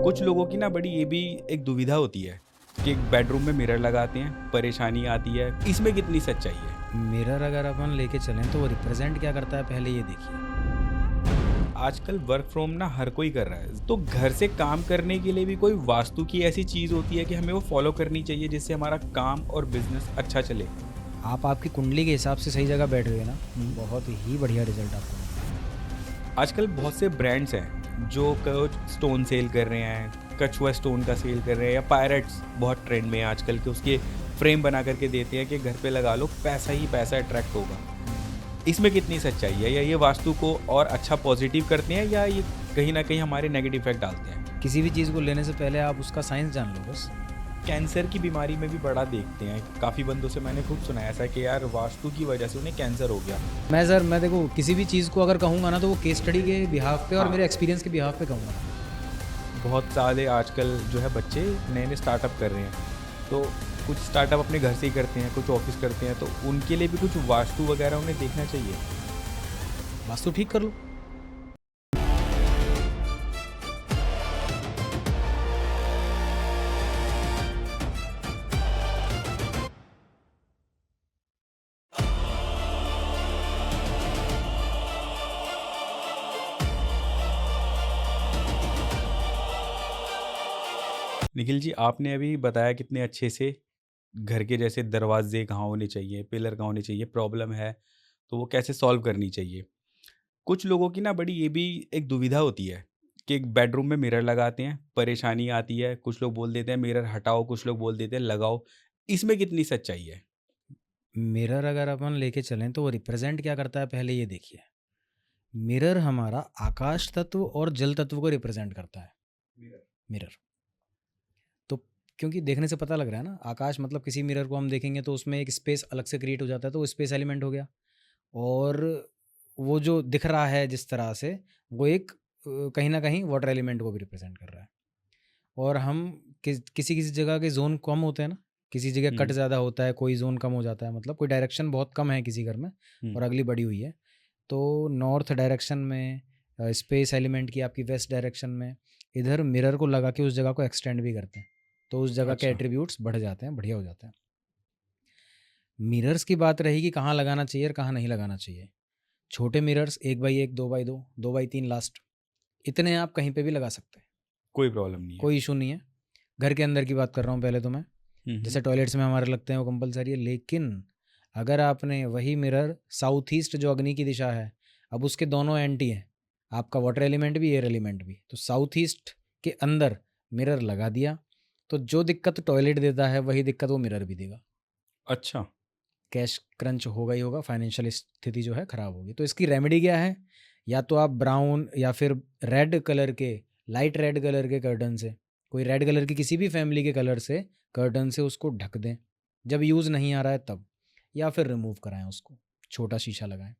कुछ लोगों की ना बड़ी ये भी एक दुविधा होती है कि एक बेडरूम में मिरर लगाते हैं, परेशानी आती है, इसमें कितनी सच्चाई है? मिरर अगर अपन लेके चलें तो वो रिप्रेजेंट क्या करता है पहले ये देखिए। आजकल वर्क फ्रॉम ना हर कोई कर रहा है, तो घर से काम करने के लिए भी कोई वास्तु की ऐसी चीज होती है कि हमें वो फॉलो करनी चाहिए जिससे हमारा काम और बिजनेस अच्छा चले? आप आपकी कुंडली के हिसाब से सही जगह बैठ गए ना, बहुत ही बढ़िया रिजल्ट आपको मिलेगा। आजकल बहुत से ब्रांड्स हैं जो कुछ स्टोन सेल कर रहे हैं, कछुआ स्टोन का सेल कर रहे हैं, या पायरेट्स बहुत ट्रेंड में है आजकल के, उसके फ्रेम बना करके देते हैं कि घर पे लगा लो, पैसा ही पैसा अट्रैक्ट होगा। इसमें कितनी सच्चाई है? या ये वास्तु को और अच्छा पॉजिटिव करते हैं, या ये कहीं ना कहीं हमारे नेगेटिव इफेक्ट डालते हैं? किसी भी चीज़ को लेने से पहले आप उसका साइंस जान लो बस। कैंसर की बीमारी में भी बड़ा देखते हैं, काफ़ी बंदों से मैंने खुद सुना है ऐसा कि यार वास्तु की वजह से उन्हें कैंसर हो गया। मैं देखो किसी भी चीज़ को अगर कहूँगा ना तो वो केस स्टडी के बिहाफ पे और हाँ। मेरे एक्सपीरियंस के बिहाफ पे कहूँगा। बहुत सारे आजकल जो है बच्चे नए नए स्टार्टअप कर रहे हैं, तो कुछ स्टार्टअप अपने घर से ही करते हैं, कुछ ऑफिस करते हैं, तो उनके लिए भी कुछ वास्तु वगैरह उन्हें देखना चाहिए। वास्तु ठीक कर लो। निखिल जी, आपने अभी बताया कितने अच्छे से घर के जैसे दरवाजे कहाँ होने चाहिए, पिलर कहाँ होने चाहिए, प्रॉब्लम है तो वो कैसे सॉल्व करनी चाहिए। कुछ लोगों की ना बड़ी ये भी एक दुविधा होती है कि एक बेडरूम में मिरर लगाते हैं, परेशानी आती है, कुछ लोग बोल देते हैं मिरर हटाओ, कुछ लोग बोल देते हैं लगाओ, इसमें कितनी सच्चाई है? मिरर अगर अपन लेके चलें तो वो रिप्रेजेंट क्या करता है पहले ये देखिए। मिरर हमारा आकाश तत्व और जल तत्व को रिप्रेजेंट करता है। मिरर तो क्योंकि देखने से पता लग रहा है ना, आकाश मतलब किसी मिरर को हम देखेंगे तो उसमें एक स्पेस अलग से क्रिएट हो जाता है, तो वो स्पेस एलिमेंट हो गया। और वो जो दिख रहा है जिस तरह से, वो एक कहीं ना कहीं वाटर एलिमेंट को भी रिप्रेजेंट कर रहा है। और हम किसी किसी जगह के जोन कम होते हैं ना, किसी जगह कट हम्म। ज़्यादा होता है, कोई जोन कम हो जाता है, मतलब कोई डायरेक्शन बहुत कम है किसी घर में हम्म। और अगली बड़ी हुई है, तो नॉर्थ डायरेक्शन में स्पेस एलिमेंट की आपकी वेस्ट डायरेक्शन में इधर मिरर को लगा के उस जगह को एक्सटेंड भी करते हैं, तो उस जगह के अच्छा। एट्रीब्यूट्स बढ़ जाते हैं, बढ़िया हो जाते हैं। मिरर्स की बात रही कि कहाँ लगाना चाहिए और कहाँ नहीं लगाना चाहिए। छोटे mirrors 1x1, 2x2, 2x3 last, इतने आप कहीं पे भी लगा सकते हैं, कोई प्रॉब्लम नहीं है। कोई इशू नहीं है। घर के अंदर की बात कर रहा हूँ पहले तो मैं, हम्म। जैसे टॉयलेट्स में हमारे लगते हैं वो कंपलसरी है, लेकिन अगर आपने वही मिरर साउथ ईस्ट जो अग्नि की दिशा है, अब उसके दोनों एंटी हैं, आपका वाटर एलिमेंट भी एयर एलिमेंट भी, तो साउथ ईस्ट के अंदर मिरर लगा दिया तो जो दिक्कत टॉयलेट देता है वही दिक्कत वो मिरर भी देगा। अच्छा। कैश क्रंच होगा ही होगा, फाइनेंशियल स्थिति जो है ख़राब होगी। तो इसकी रेमेडी क्या है? या तो आप ब्राउन या फिर रेड कलर के, लाइट रेड कलर के कर्टन से, कोई रेड कलर की किसी भी फैमिली के कलर से कर्टन से उसको ढक दें जब यूज़ नहीं आ रहा है तब, या फिर रिमूव कराएं उसको, छोटा शीशा लगाएं।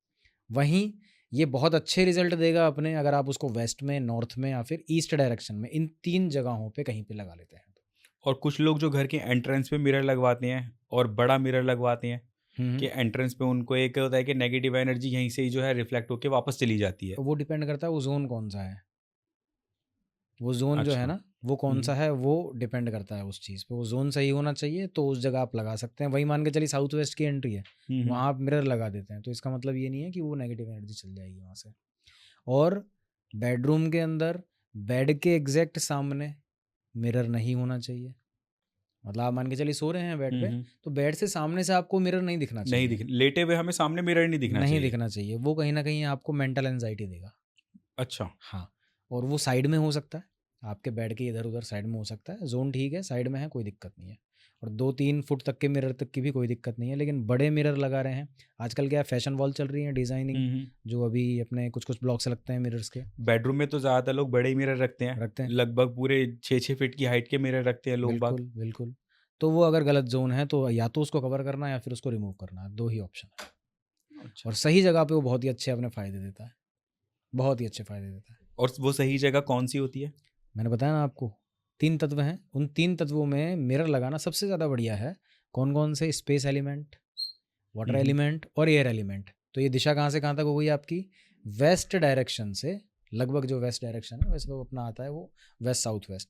वहीं ये बहुत अच्छे रिजल्ट देगा अपने, अगर आप उसको वेस्ट में, नॉर्थ में या फिर ईस्ट डायरेक्शन में, इन 3 जगहों पे कहीं पे लगा लेते हैं तो। और कुछ लोग जो घर के एंट्रेंस पे मिरर लगवाते हैं और बड़ा मिरर लगवाते हैं हम्म। कि एंट्रेंस पे उनको एक होता है कि नेगेटिव एनर्जी यहीं से ही जो है रिफ्लेक्ट होके वापस चली जाती है। तो वो डिपेंड करता है वो जोन कौन सा है, वो जोन जो है अच्छा। ना वो कौन सा है, वो डिपेंड करता है उस चीज़ पे। वो जोन सही होना चाहिए तो उस जगह आप लगा सकते हैं। वही मान के चलिए साउथ वेस्ट की एंट्री है, हम्म। वहाँ आप मिरर लगा देते हैं, तो इसका मतलब ये नहीं है कि वो नेगेटिव एनर्जी चल जाएगी वहाँ से। और बेडरूम के अंदर बेड के एग्जैक्ट सामने मिरर नहीं होना चाहिए। मतलब आप मान के चलिए सो रहे हैं बेड पे, तो बेड से सामने से आपको मिरर नहीं दिखना नहीं चाहिए। दिख, लेटे हुए हमें सामने मिरर नहीं दिखना नहीं चाहिए। दिखना चाहिए, वो कहीं ना कहीं आपको मेंटल एनजाइटी देगा। अच्छा। हाँ, और वो साइड में हो सकता है, आपके बेड के इधर उधर साइड में हो सकता है। जोन ठीक है, साइड में है, कोई दिक्कत नहीं है। और 2-3 फुट तक के मिरर तक की भी कोई दिक्कत नहीं है, लेकिन बड़े मिरर लगा रहे हैं आजकल, क्या फैशन वॉल चल रही है डिज़ाइनिंग, जो अभी अपने कुछ कुछ ब्लॉक से लगते हैं मिरर्स के, बेडरूम में तो ज़्यादातर लोग बड़े ही मिरर रखते हैं, रखते हैं। लगभग पूरे 6-6 फीट की हाइट के मिरर रखते हैं लोग बाग। बिल्कुल बिल्कुल। तो वो अगर गलत जोन है तो या तो उसको कवर करना है या फिर उसको रिमूव करना है, 2 ही ऑप्शन है। अच्छा। और सही जगह पे वो बहुत ही अच्छे अपने फ़ायदे देता है, बहुत ही अच्छे फ़ायदे देता है। और वो सही जगह कौन सी होती है? मैंने बताया ना आपको, 3 तत्व हैं, उन 3 तत्वों में मिरर लगाना सबसे ज़्यादा बढ़िया है। कौन-कौन से? स्पेस एलिमेंट, वाटर हम्म। एलिमेंट और एयर एलिमेंट। तो ये दिशा कहाँ से कहाँ तक हो गई आपकी? वेस्ट डायरेक्शन से लगभग जो वेस्ट डायरेक्शन है, वैसे तो अपना आता है वो वेस्ट साउथ वेस्ट।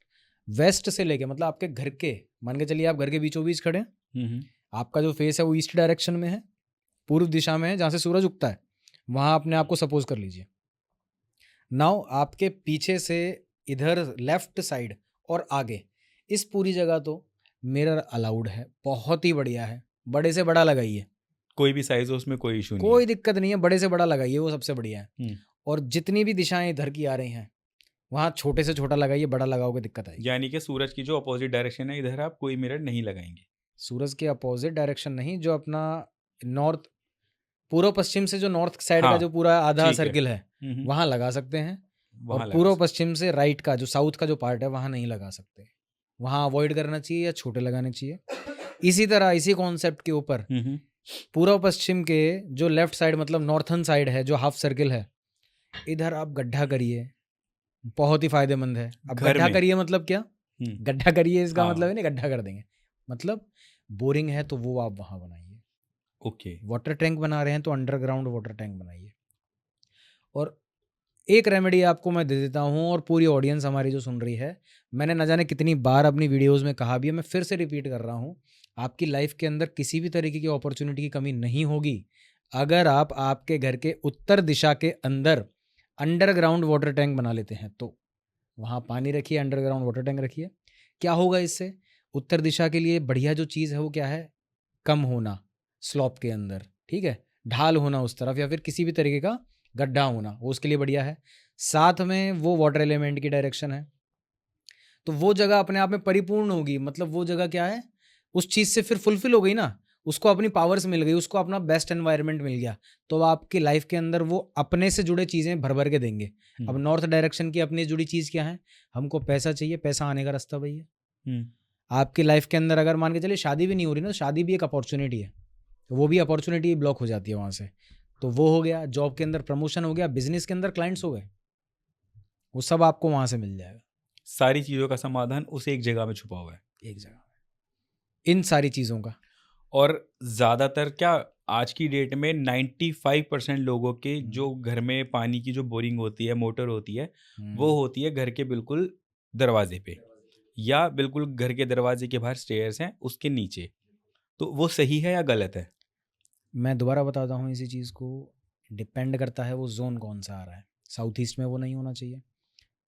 वेस्ट से लेके मतलब आपके घर के, मान के चलिए आप घर के बीचों बीच खड़े हैं, हम्म। आपका जो फेस है वो ईस्ट डायरेक्शन में है, पूर्व दिशा में है, जहाँ से सूरज उगता है, वहाँ अपने आप को सपोज कर लीजिए। नाउ आपके पीछे से इधर लेफ्ट साइड और आगे इस पूरी जगह तो मिरर अलाउड है, बहुत ही बढ़िया है, बड़े से बड़ा लगाइए, कोई भी साइज हो उसमें कोई इशू नहीं कोई है। दिक्कत नहीं है, बड़े से बड़ा लगाइए, वो सबसे बढ़िया है। हम्म। और जितनी भी दिशाएं इधर की आ रही हैं वहाँ छोटे से छोटा लगाइए, बड़ा लगाओगे दिक्कत आएगी। यानी कि सूरज की जो अपोजिट डायरेक्शन है इधर आप कोई मिरर नहीं लगाएंगे। सूरज के अपोजिट डायरेक्शन नहीं, जो अपना नॉर्थ, पूर्व पश्चिम से जो नॉर्थ साइड का हाँ, जो पूरा आधा ठीक है। सर्किल है हम्म। वहाँ लगा सकते हैं, और वहां लगा पूर्व सकते। पश्चिम से राइट का जो साउथ का जो पार्ट है वहाँ नहीं लगा सकते, वहाँ अवॉइड करना चाहिए या छोटे लगाने चाहिए। इसी तरह इसी कॉन्सेप्ट के ऊपर हम्म। पूर्व पश्चिम के जो लेफ्ट साइड मतलब नॉर्थन साइड है, जो हाफ सर्किल है, इधर आप गड्ढा करिए, बहुत ही फायदेमंद है। अब घर गड्ढा में। करिए मतलब क्या, गड्ढा करिए इसका मतलब हाँ। है नहीं गड्ढा कर देंगे, मतलब बोरिंग है तो वो आप वहाँ बनाइए, ओके। वाटर टैंक बना रहे हैं तो अंडरग्राउंड वाटर टैंक बनाइए। और एक रेमेडी आपको मैं दे देता हूँ, और पूरी ऑडियंस हमारी जो सुन रही है, मैंने न जाने कितनी बार अपनी वीडियोस में कहा भी है, मैं फिर से रिपीट कर रहा हूँ, आपकी लाइफ के अंदर किसी भी तरीके की अपॉर्चुनिटी की कमी नहीं होगी अगर आप आपके घर के उत्तर दिशा के अंदर अंडरग्राउंड वाटर टैंक बना लेते हैं। तो वहाँ पानी रखिए, अंडरग्राउंड वाटर टैंक रखिए। क्या होगा इससे, उत्तर दिशा के लिए बढ़िया जो चीज़ है वो क्या है, कम होना स्लॉप के अंदर, ठीक है, ढाल होना उस तरफ या फिर किसी भी तरीके का गड्ढा होना, वो उसके लिए बढ़िया है। साथ में वो वाटर एलिमेंट की डायरेक्शन है, तो वो जगह अपने आप में परिपूर्ण होगी, मतलब वो जगह क्या है, उस चीज़ से फिर फुलफिल हो गई ना, उसको अपनी पावर्स मिल गई, उसको अपना बेस्ट एनवायरनमेंट मिल गया, तो आपकी लाइफ के अंदर वो अपने से जुड़े चीज़ें भर भर के देंगे। अब नॉर्थ डायरेक्शन की अपनी जुड़ी चीज़ क्या है, हमको पैसा चाहिए, पैसा आने का रास्ता भैया। आपकी लाइफ के अंदर अगर मान के चलिए शादी भी नहीं हो रही ना, तो शादी भी एक अपॉर्चुनिटी है, तो वो भी अपॉर्चुनिटी ब्लॉक हो जाती है वहाँ से, तो वो हो गया। जॉब के अंदर प्रमोशन हो गया, बिजनेस के अंदर क्लाइंट्स हो गए, वो सब आपको वहाँ से मिल जाएगा। सारी चीज़ों का समाधान उस एक जगह में छुपा हुआ है, एक जगह में इन सारी चीज़ों का। और ज़्यादातर क्या आज की डेट में 95% लोगों के जो घर में पानी की जो बोरिंग होती है, मोटर होती है, वो होती है घर के बिल्कुल दरवाजे पे, या बिल्कुल घर के दरवाजे के बाहर स्टेयर्स हैं उसके नीचे। तो वो सही है या गलत है? मैं दोबारा बताता हूँ इसी चीज़ को, डिपेंड करता है वो जोन कौन सा आ रहा है। साउथ ईस्ट में वो नहीं होना चाहिए।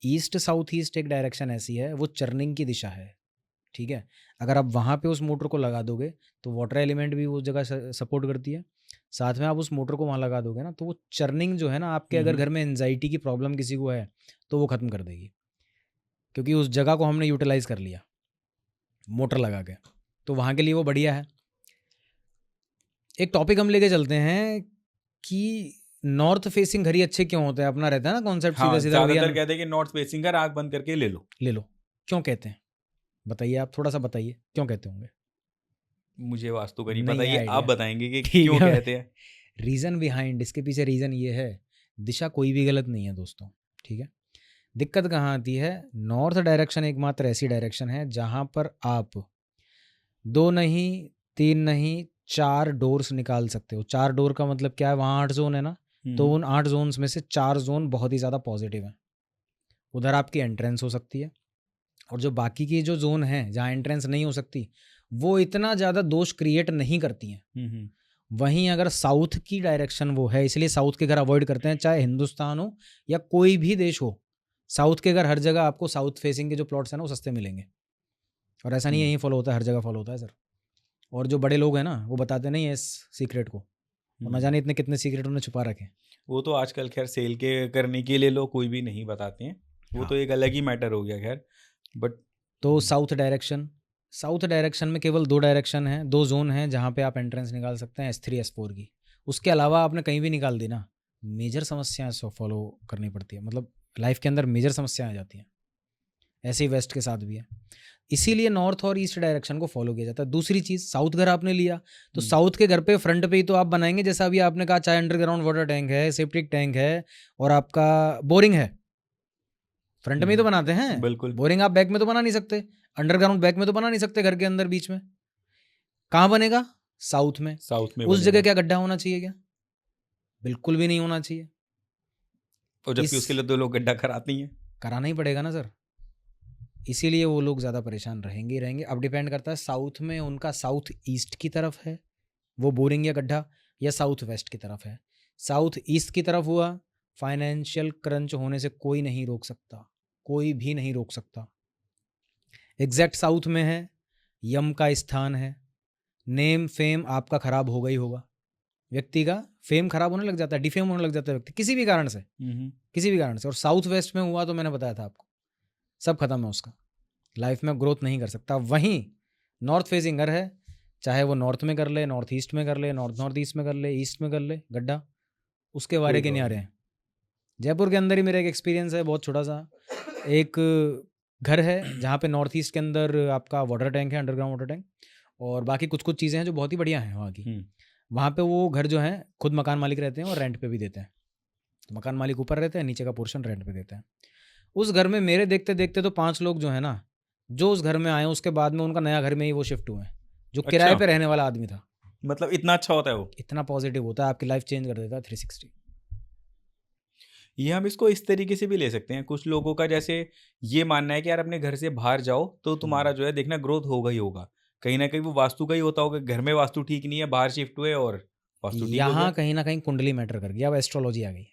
ईस्ट साउथ ईस्ट एक डायरेक्शन ऐसी है, वो चर्निंग की दिशा है, ठीक है। अगर आप वहाँ पे उस मोटर को लगा दोगे तो वाटर एलिमेंट भी उस जगह सपोर्ट करती है, साथ में आप उस मोटर को वहाँ लगा दोगे ना, तो वो चर्निंग जो है ना, आपके अगर घर में एंजाइटी की प्रॉब्लम किसी को है तो वो ख़त्म कर देगी, क्योंकि उस जगह को हमने यूटिलाइज कर लिया मोटर लगा के, तो वहाँ के लिए वो बढ़िया है। एक टॉपिक हम लेके चलते हैं कि नॉर्थ फेसिंग घर ही अच्छे क्यों होते हैं, अपना रहता है ना कॉन्सेप्ट, हाँ, सीधा सीधा भैया ज़्यादातर कहते हैं कि नॉर्थ फेसिंग का आँख बंद करके ले लो। ले लो, क्यों कहते हैं बताइए, आप थोड़ा सा बताइए क्यों कहते होंगे। मुझे वास्तु का नहीं पता, नहीं है ये आप आइडिया, बताएंगे कि ठीक क्यों है। कहते हैं। रीज़न बिहाइंड, इसके पीछे रीज़न ये है, दिशा कोई भी गलत नहीं है दोस्तों, ठीक है। दिक्कत कहाँ आती है, नॉर्थ डायरेक्शन एकमात्र ऐसी डायरेक्शन है जहाँ पर आप 2 नहीं 3 नहीं 4 डोर्स निकाल सकते हो। 4 डोर का मतलब क्या है, वहाँ 8 जोन है ना, तो उन 8 जोन्स में से 4 जोन बहुत ही ज़्यादा पॉजिटिव हैं, उधर आपकी एंट्रेंस हो सकती है, और जो बाकी की जो जोन है जहाँ एंट्रेंस नहीं हो सकती वो इतना ज़्यादा दोष क्रिएट नहीं करती हैं। वहीं अगर साउथ की डायरेक्शन वो है, इसलिए साउथ के घर अवॉइड करते हैं, चाहे हिंदुस्तान हो या कोई भी देश हो, साउथ के घर हर जगह आपको साउथ फेसिंग के जो प्लॉट्स हैं ना वो सस्ते मिलेंगे, और ऐसा नहीं है यहीं फॉलो होता है, हर जगह फॉलो होता है सर। और जो बड़े लोग हैं ना वो बताते नहीं है इस सीक्रेट को, और न जाने इतने कितने सीक्रेट उन्होंने छुपा रखे। वो तो आजकल खैर सेल के करने के लिए लोग कोई भी नहीं बताते हैं, वो हाँ। तो एक अलग ही मैटर हो गया खैर। बट तो साउथ डायरेक्शन में केवल 2 डायरेक्शन हैं, 2 जोन हैं जहाँ पे आप एंट्रेंस निकाल सकते हैं S3 S4 की। उसके अलावा आपने कहीं भी निकाल दी ना, मेजर समस्याएं फॉलो करनी पड़ती है, मतलब लाइफ के अंदर मेजर समस्याएं आ जाती हैं। ऐसे ही वेस्ट के साथ भी है, इसीलिए नॉर्थ और ईस्ट डायरेक्शन को फॉलो किया जाता है। दूसरी चीज़, साउथ घर आपने लिया तो साउथ के घर पे फ्रंट पे ही तो आप बनाएंगे, जैसा अभी आपने कहा, चाहे अंडरग्राउंड वाटर टैंक है, सेप्टिक टैंक है, और आपका बोरिंग है, फ्रंट में ही तो बनाते हैं। बिल्कुल। बोरिंग आप बैक में तो बना नहीं सकते, अंडरग्राउंड बैक में तो बना नहीं सकते, घर के अंदर बीच में कहाँ बनेगा, साउथ में। साउथ में उस बनेगा। जगह क्या गड्ढा होना चाहिए क्या, बिल्कुल भी नहीं होना चाहिए। और जबकि इस उसके लिए 2 लोग गड्ढा कराते ही हैं। कराना ही पड़ेगा ना सर, इसीलिए वो लोग ज़्यादा परेशान रहेंगे ही रहेंगे। अब डिपेंड करता है साउथ में उनका साउथ ईस्ट की तरफ है वो बोरिंग या गड्ढा, या साउथ वेस्ट की तरफ है। साउथ ईस्ट की तरफ हुआ, फाइनेंशियल क्रंच होने से कोई नहीं रोक सकता, कोई भी नहीं रोक सकता। एग्जैक्ट साउथ में है, यम का स्थान है, नेम फेम आपका खराब होगा ही होगा। व्यक्ति का फेम खराब होने लग जाता है, डिफेम होने लग जाता है व्यक्ति किसी भी कारण से, किसी भी कारण से। और साउथ वेस्ट में हुआ तो मैंने बताया था आपको, सब खत्म है उसका, लाइफ में ग्रोथ नहीं कर सकता। वहीं नॉर्थ फेसिंग घर है, चाहे वो नॉर्थ में कर ले, नॉर्थ ईस्ट में कर ले, नॉर्थ ईस्ट में कर ले, ईस्ट में कर ले, गड्ढा उसके वारे के नहीं आ रहे हैं। जयपुर के अंदर ही मेरा एक एक्सपीरियंस है बहुत छोटा सा, एक घर है जहाँ पे नॉर्थ ईस्ट के अंदर आपका वाटर टैंक है, अंडरग्राउंड वाटर टैंक, और बाकी कुछ कुछ चीज़ें हैं जो बहुत ही बढ़िया हैं वहाँ की। वहाँ पे वो घर जो है खुद मकान मालिक रहते हैं और रेंट पे भी देते हैं। तो मकान मालिक ऊपर रहते हैं, नीचे का पोर्शन रेंट पे देते हैं। उस घर में मेरे देखते देखते तो 5 लोग जो है ना, जो उस घर में आए उसके बाद में उनका नया घर में ही वो शिफ्ट हुए हैं, जो किराए अच्छा। पे रहने वाला आदमी था। मतलब इतना अच्छा होता है वो? इतना पॉजिटिव होता है, आपकी लाइफ चेंज कर देता है 360। ये हम इसको इस तरीके से भी ले सकते हैं, कुछ लोगों का जैसे ये मानना है कि यार अपने घर से बाहर जाओ तो तुम्हारा जो है देखना ग्रोथ होगा ही होगा। कहीं ना कहीं वो वास्तु का ही होता होगा, घर में वास्तु ठीक नहीं है, बाहर शिफ्ट हुए और वास्तु ठीक हो यहाँ गया। कहीं ना कहीं कुंडली मैटर कर गई, अब एस्ट्रोलॉजी आ गई।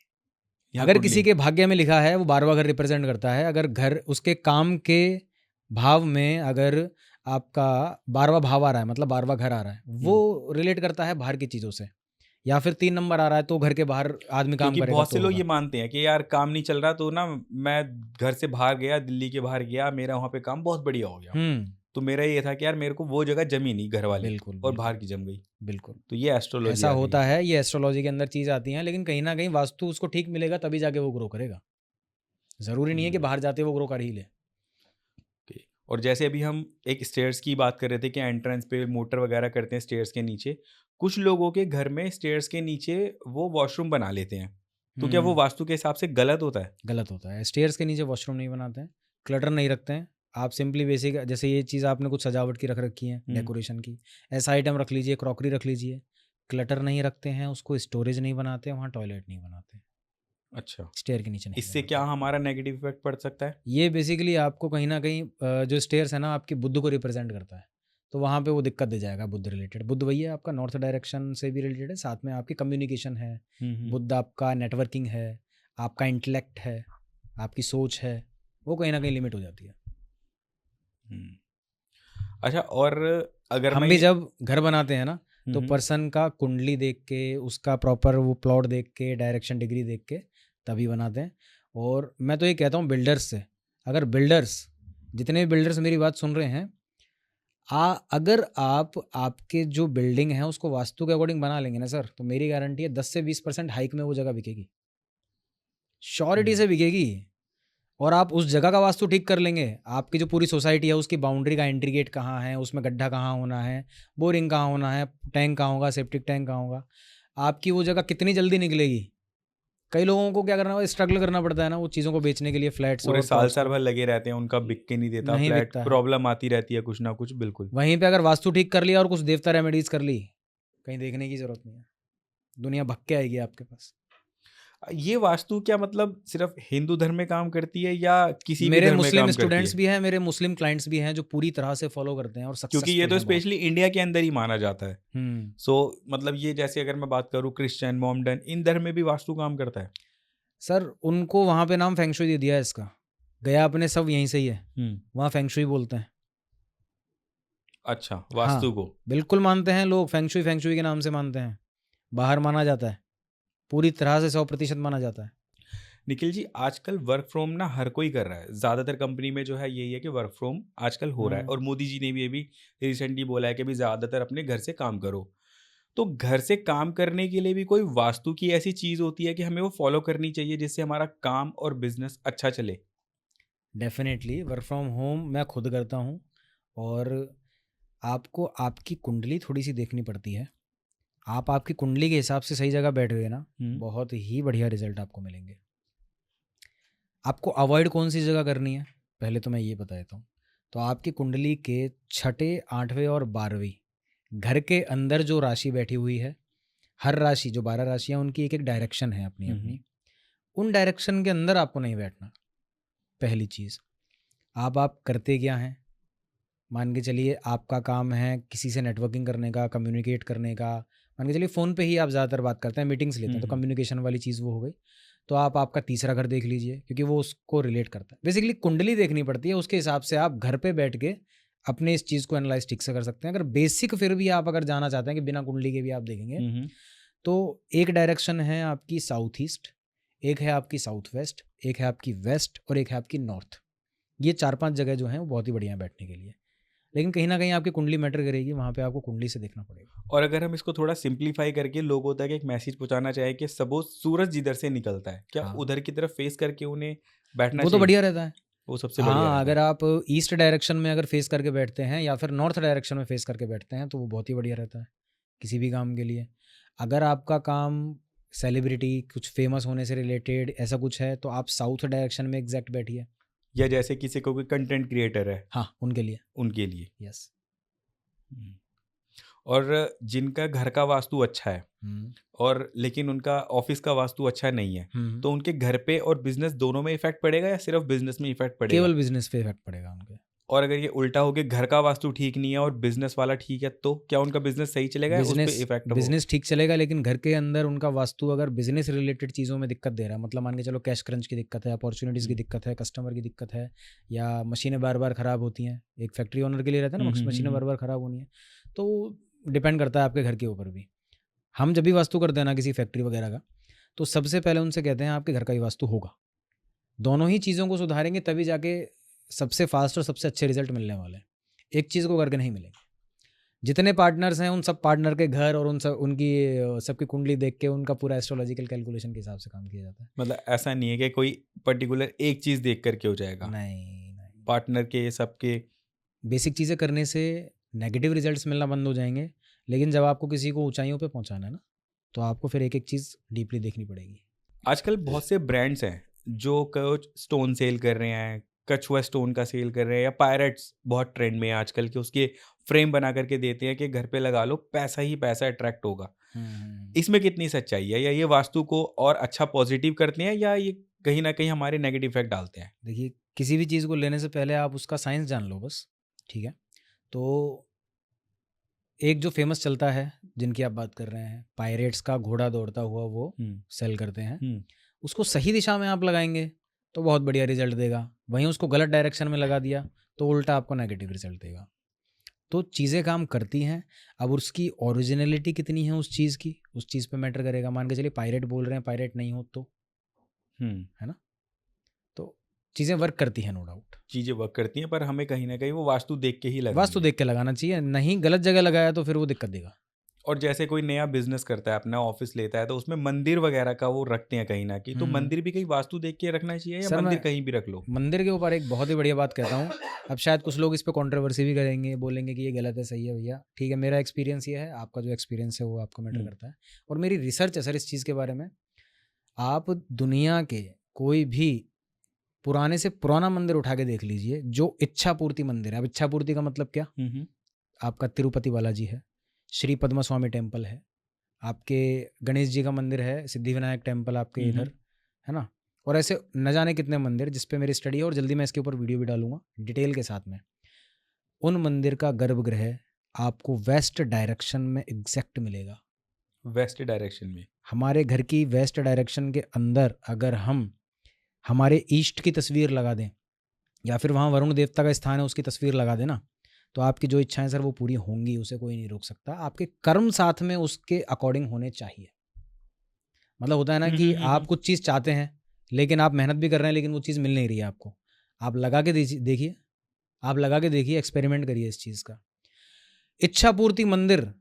यहाँ अगर कुंडली। किसी के भाग्य में लिखा है वो 12वां घर रिप्रेजेंट करता है, अगर घर उसके काम के भाव में अगर आपका 12वां भाव आ रहा है, मतलब 12वां घर आ रहा है, वो रिलेट करता है बाहर की चीज़ों से, या फिर 3 नंबर आ रहा है तो घर के बाहर आदमी काम क्योंकि करेगा बहुत तो से लोग होगा। ये मानते हैं कि यार काम नहीं चल रहा तो ना मैं घर से बाहर गया, दिल्ली के बाहर गया, मेरा वहाँ पे काम बहुत बढ़िया हो गया। तो मेरा ये था कि यार मेरे को वो जगह जमी नहीं घर वाली, बिल्कुल और बाहर बिल्कुल की जम गई। बिल्कुल तो ये एस्ट्रोलॉजी ऐसा आ गई। होता है, ये एस्ट्रोलॉजी के अंदर चीज़ आती हैं, लेकिन कहीं ना कहीं वास्तु उसको ठीक मिलेगा तभी जाके वो ग्रो करेगा। ज़रूरी नहीं है कि बाहर जाते वो ग्रो कर ही ले। ओके। और जैसे अभी हम एक स्टेयर्स की बात कर रहे थे कि एंट्रेंस पे मोटर वगैरह करते हैं स्टेयर्स के नीचे, कुछ लोगों के घर में स्टेयर्स के नीचे वो वॉशरूम बना लेते हैं, तो क्या वो वास्तु के हिसाब से गलत होता है? गलत होता है। स्टेयर्स के नीचे वॉशरूम नहीं बनाते हैं, क्लटर नहीं रखते हैं। आप सिंपली बेसिक, जैसे ये चीज़ आपने कुछ सजावट की रख रखी है, डेकोरेशन की, ऐसा आइटम रख लीजिए, क्रॉकरी रख लीजिए, क्लटर नहीं रखते हैं, उसको स्टोरेज नहीं बनाते हैं, वहाँ टॉयलेट नहीं बनाते हैं, अच्छा। स्टेयर के नीचे नहीं इससे बनाते क्या हैं। हमारा नेगेटिव इफेक्ट पड़ सकता है? ये बेसिकली आपको कहीं ना कहीं जो स्टेयर्स है ना आपकी बुद्ध को रिप्रेजेंट करता है, तो वहाँ पे वो दिक्कत दे जाएगा। बुद्ध रिलेटेड, बुद्ध वही है आपका नॉर्थ डायरेक्शन से भी रिलेटेड है, साथ में आपकी कम्युनिकेशन है, बुद्ध आपका नेटवर्किंग है, आपका इंटेलेक्ट है, आपकी सोच है, वो कहीं ना कहीं लिमिट हो जाती है। अच्छा। और अगर हम मैं भी ये जब घर बनाते हैं ना तो पर्सन का कुंडली देख के, उसका प्रॉपर वो प्लॉट देख के, डायरेक्शन डिग्री देख के तभी बनाते हैं। और मैं तो ये कहता हूँ बिल्डर्स से, अगर बिल्डर्स, जितने भी बिल्डर्स मेरी बात सुन रहे हैं, अगर आप आपके जो बिल्डिंग है उसको वास्तु के अकॉर्डिंग बना लेंगे ना सर, तो मेरी गारंटी है 10 से 20% हाइक में वो जगह बिकेगी, श्योरिटी से बिकेगी। और आप उस जगह का वास्तु ठीक कर लेंगे, आपकी जो पूरी सोसाइटी है उसकी बाउंड्री का एंट्री गेट कहाँ है, उसमें गड्ढा कहाँ होना है, बोरिंग कहाँ होना है, टैंक कहाँ होगा, सेप्टिक टैंक कहाँ होगा, आपकी वो जगह कितनी जल्दी निकलेगी। कई लोगों को क्या करना है, स्ट्रगल करना पड़ता है ना वो चीज़ों को बेचने के लिए, फ्लैट्स पूरे और साल प्लॉट्स साल को, भर लगे रहते हैं, उनका बिक के नहीं देता नहीं फ्लैट, बिकता है। प्रॉब्लम आती रहती है कुछ ना कुछ। बिल्कुल। वहीं पे अगर वास्तु ठीक कर लिया और कुछ देवता रेमेडीज कर ली, कहीं देखने की जरूरत नहीं है, दुनिया भग के आएगी आपके पास। ये वास्तु क्या मतलब सिर्फ हिंदू धर्म में काम करती है या किसी भी मेरे धर्म में मुस्लिम काम करती स्टूडेंट्स है? भी हैं, मेरे मुस्लिम क्लाइंट्स भी हैं जो पूरी तरह से फॉलो करते हैं और क्योंकि ये सक्सेसफुल तो हैं बहुत। स्पेशली इंडिया के अंदर ही माना जाता है। हम्म सो मतलब ये जैसे अगर मैं बात करूँ क्रिश्चियन, मोमडन, इन धर्म में भी वास्तु काम करता है? सर उनको वहाँ पे नाम फेंगशुई दे दिया है इसका, गया अपने सब यहीं से ही है, वहाँ फेंगशुई बोलते हैं। अच्छा, हाँ वास्तु को। बिल्कुल मानते हैं लोग, फेंगशुई फेंगशुई के नाम से मानते हैं, बाहर माना जाता है, पूरी तरह से 100% माना जाता है। निखिल जी, आजकल वर्क फ्रॉम ना हर कोई कर रहा है, ज़्यादातर कंपनी में जो है यही है कि वर्क फ्रॉम आजकल हो रहा है, और मोदी जी ने भी अभी रिसेंटली बोला है कि भी ज़्यादातर अपने घर से काम करो। तो घर से काम करने के लिए भी कोई वास्तु की ऐसी चीज़ होती है कि हमें वो फॉलो करनी चाहिए जिससे हमारा काम और बिजनेस अच्छा चले? डेफिनेटली वर्क फ्रॉम होम मैं खुद करता हूँ, और आपको आपकी कुंडली थोड़ी सी देखनी पड़ती है। आप आपकी कुंडली के हिसाब से सही जगह बैठ गए ना, बहुत ही बढ़िया रिजल्ट आपको मिलेंगे। आपको अवॉइड कौन सी जगह करनी है पहले तो मैं ये बता देता हूँ। तो आपकी कुंडली के 6ठे, 8वें और 12वीं घर के अंदर जो राशि बैठी हुई है, हर राशि जो 12 राशियाँ उनकी एक एक डायरेक्शन है अपनी अपनी, उन डायरेक्शन के अंदर आपको नहीं बैठना। पहली चीज़, आप करते क्या हैं? मान के चलिए आपका काम है किसी से नेटवर्किंग करने का, कम्युनिकेट करने का। मान के चलिए फ़ोन पे ही आप ज़्यादातर बात करते हैं, मीटिंग्स लेते हैं, तो कम्युनिकेशन वाली चीज़ वो हो गई। तो आप आपका तीसरा घर देख लीजिए, क्योंकि वो उसको रिलेट करता है। बेसिकली कुंडली देखनी पड़ती है, उसके हिसाब से आप घर पे बैठ के अपने इस चीज़ को एनालाइज़ ठीक से कर सकते हैं। अगर बेसिक फिर भी आप अगर जाना चाहते हैं कि बिना कुंडली के भी आप देखेंगे, तो एक डायरेक्शन है आपकी साउथ ईस्ट, एक है आपकी साउथ वेस्ट, एक है आपकी वेस्ट और एक है आपकी नॉर्थ। ये 4-5 जगह जो हैं वो बहुत ही बढ़िया हैं बैठने के लिए। लेकिन कहीं न कहीं आपकी कुंडली मैटर करेगी, वहाँ पे आपको कुंडली से देखना पड़ेगा। और अगर हम इसको थोड़ा सिंप्लीफाई करके लोगों तक एक मैसेज पहुंचाना चाहे कि सपोज सूरज जिधर से निकलता है, क्या हाँ, उधर की तरफ फेस करके उन्हें बैठना वो तो चाहिए? बढ़िया रहता है। वो सबसे बढ़िया हाँ, रहता है। अगर आप ईस्ट डायरेक्शन में अगर फेस करके बैठते हैं या फिर नॉर्थ डायरेक्शन में फेस करके बैठते हैं, तो वो बहुत ही बढ़िया रहता है, किसी भी काम के लिए। अगर आपका काम सेलिब्रिटी, कुछ फेमस होने से रिलेटेड ऐसा कुछ है, तो आप साउथ डायरेक्शन में एग्ज़ैक्ट बैठिए। या जैसे किसी को कोई कंटेंट क्रिएटर है, हाँ, उनके लिए। उनके लिए। यस। हम्म। और जिनका घर का वास्तु अच्छा है हुँ, और लेकिन उनका ऑफिस का वास्तु अच्छा नहीं है, हुँ। तो उनके घर पे और बिजनेस दोनों में इफेक्ट पड़ेगा या सिर्फ बिजनेस में इफेक्ट पड़ेगा? केवल बिज़नेस पे इफ़ेक्ट पड़ेगा उनके। और अगर ये उल्टा हो गया, घर का वास्तु ठीक नहीं है और बिजनेस वाला ठीक है, तो क्या उनका बिजनेस सही चलेगा या उस पे बिज़नेस इफेक्ट हो? बिज़नेस ठीक चलेगा, लेकिन घर के अंदर उनका वास्तु अगर बिज़नेस रिलेटेड चीज़ों में दिक्कत दे रहा है, मतलब मान के चलो कैश क्रंच की दिक्कत है, अपॉर्च्युनिटीज़ की हम्म, दिक्कत है, कस्टमर की दिक्कत है, या मशीनें बार-बार ख़राब होती हैं। एक फैक्ट्री ओनर के लिए रहता है ना, हम्म, मशीनें बार-बार ख़राब होनी है। तो डिपेंड करता है आपके घर के ऊपर भी। हम जब भी वास्तु करते हैं ना किसी फैक्ट्री वगैरह का, तो सबसे पहले उनसे कहते हैं आपके घर का ही वास्तु होगा। दोनों ही चीज़ों को सुधारेंगे तभी जाके सबसे फ़ास्ट और सबसे अच्छे रिज़ल्ट मिलने वाले हैं। एक चीज़ को करके नहीं मिलेंगे। जितने पार्टनर्स हैं उन सब पार्टनर के घर और उनकी सबकी कुंडली देख के उनका पूरा एस्ट्रोलॉजिकल कैलकुलेशन के हिसाब से काम किया जाता है। मतलब ऐसा नहीं है कि कोई पर्टिकुलर एक चीज देख करके हो जाएगा, नहीं, नहीं। पार्टनर के सबके। बेसिक चीज़ें करने से नेगेटिव रिजल्ट्स मिलना बंद हो जाएँगे, लेकिन जब आपको किसी को ऊँचाइयों पे पहुँचाना है ना, तो आपको फिर एक-एक चीज़ डीपली देखनी पड़ेगी। आजकल बहुत से ब्रांड्स हैं जो कुछ स्टोन सेल कर रहे हैं, कछुआ स्टोन का सेल कर रहे हैं, या पायरेट्स बहुत ट्रेंड में है आजकल के, उसके फ्रेम बना करके देते हैं कि घर पे लगा लो, पैसा ही पैसा अट्रैक्ट होगा। हुँ, हुँ। इसमें कितनी सच्चाई है, या ये वास्तु को और अच्छा पॉजिटिव करते हैं, या ये कहीं ना कहीं हमारे नेगेटिव इफेक्ट डालते हैं? देखिए, किसी भी चीज़ को लेने से पहले आप उसका साइंस जान लो बस, ठीक है? तो एक जो फ़ेमस चलता है, जिनकी आप बात कर रहे हैं, पायरेट्स का घोड़ा दौड़ता हुआ वो हम्म, सेल करते हैं। हम्म, उसको सही दिशा में आप लगाएँगे, तो बहुत बढ़िया रिज़ल्ट देगा। वहीं उसको गलत डायरेक्शन में लगा दिया, तो उल्टा आपको नेगेटिव रिज़ल्ट देगा। तो चीज़ें काम करती हैं, अब उसकी ओरिजिनैलिटी कितनी है उस चीज़ की, उस चीज़ पे मैटर करेगा। मान के चलिए पायरेट बोल रहे हैं, पायरेट नहीं हो तो, हम्म। है ना? तो चीज़ें वर्क करती हैं नो डाउट। चीजें वर्क करती हैं, पर हमें कहीं ना कहीं वो वास्तु देख के ही लगानी वास्तु है। देख के लगाना चाहिए, नहीं गलत जगह लगाया तो फिर वो दिक्कत देगा। और जैसे कोई नया बिजनेस करता है, अपना ऑफिस लेता है, तो उसमें मंदिर वगैरह का वो रखते हैं कहीं ना कहीं, तो हुँ। मंदिर भी कहीं वास्तु देख के रखना चाहिए या सर मंदिर मैं कहीं भी रख लो? मंदिर के ऊपर एक बहुत ही बढ़िया बात कहता हूँ। अब शायद कुछ लोग इस पे कंट्रोवर्सी भी करेंगे, बोलेंगे कि ये गलत है, सही है भैया। ठीक है, मेरा एक्सपीरियंस ये है, आपका जो एक्सपीरियंस है वो आपको मैटर हम्म, करता है। और मेरी रिसर्च है सर इस चीज़ के बारे में। आप दुनिया के कोई भी पुराने से पुराना मंदिर उठा के देख लीजिए, जो इच्छा पूर्ति मंदिर है। अब इच्छा पूर्ति का मतलब क्या? हम्म, आपका तिरुपति बालाजी है, श्री पद्मा स्वामी टेम्पल है, आपके गणेश जी का मंदिर है, सिद्धिविनायक टेम्पल आपके हम्म, इधर, है ना? और ऐसे न जाने कितने मंदिर जिस पे मेरी स्टडी है, और जल्दी मैं इसके ऊपर वीडियो भी डालूँगा डिटेल के साथ में। उन मंदिर का गर्भगृह आपको वेस्ट डायरेक्शन में एग्ज़ैक्ट मिलेगा। वेस्ट डायरेक्शन में? हमारे घर की वेस्ट डायरेक्शन के अंदर अगर हम हमारे ईस्ट की तस्वीर लगा दें, या फिर वहाँ वरुण देवता का स्थान है उसकी तस्वीर लगा दें ना, तो आपकी जो इच्छाएँ सर वो पूरी होंगी, उसे कोई नहीं रोक सकता। आपके कर्म साथ में उसके अकॉर्डिंग होने चाहिए। मतलब होता है ना हम्म, कि हम्म, आप कुछ चीज़ चाहते हैं, लेकिन आप मेहनत भी कर रहे हैं, लेकिन वो चीज़ मिल नहीं रही है आपको। आप लगा के देखिए, आप लगा के देखिए, एक्सपेरिमेंट करिए इस चीज़ का। इच्छा पूर्ति मंदिर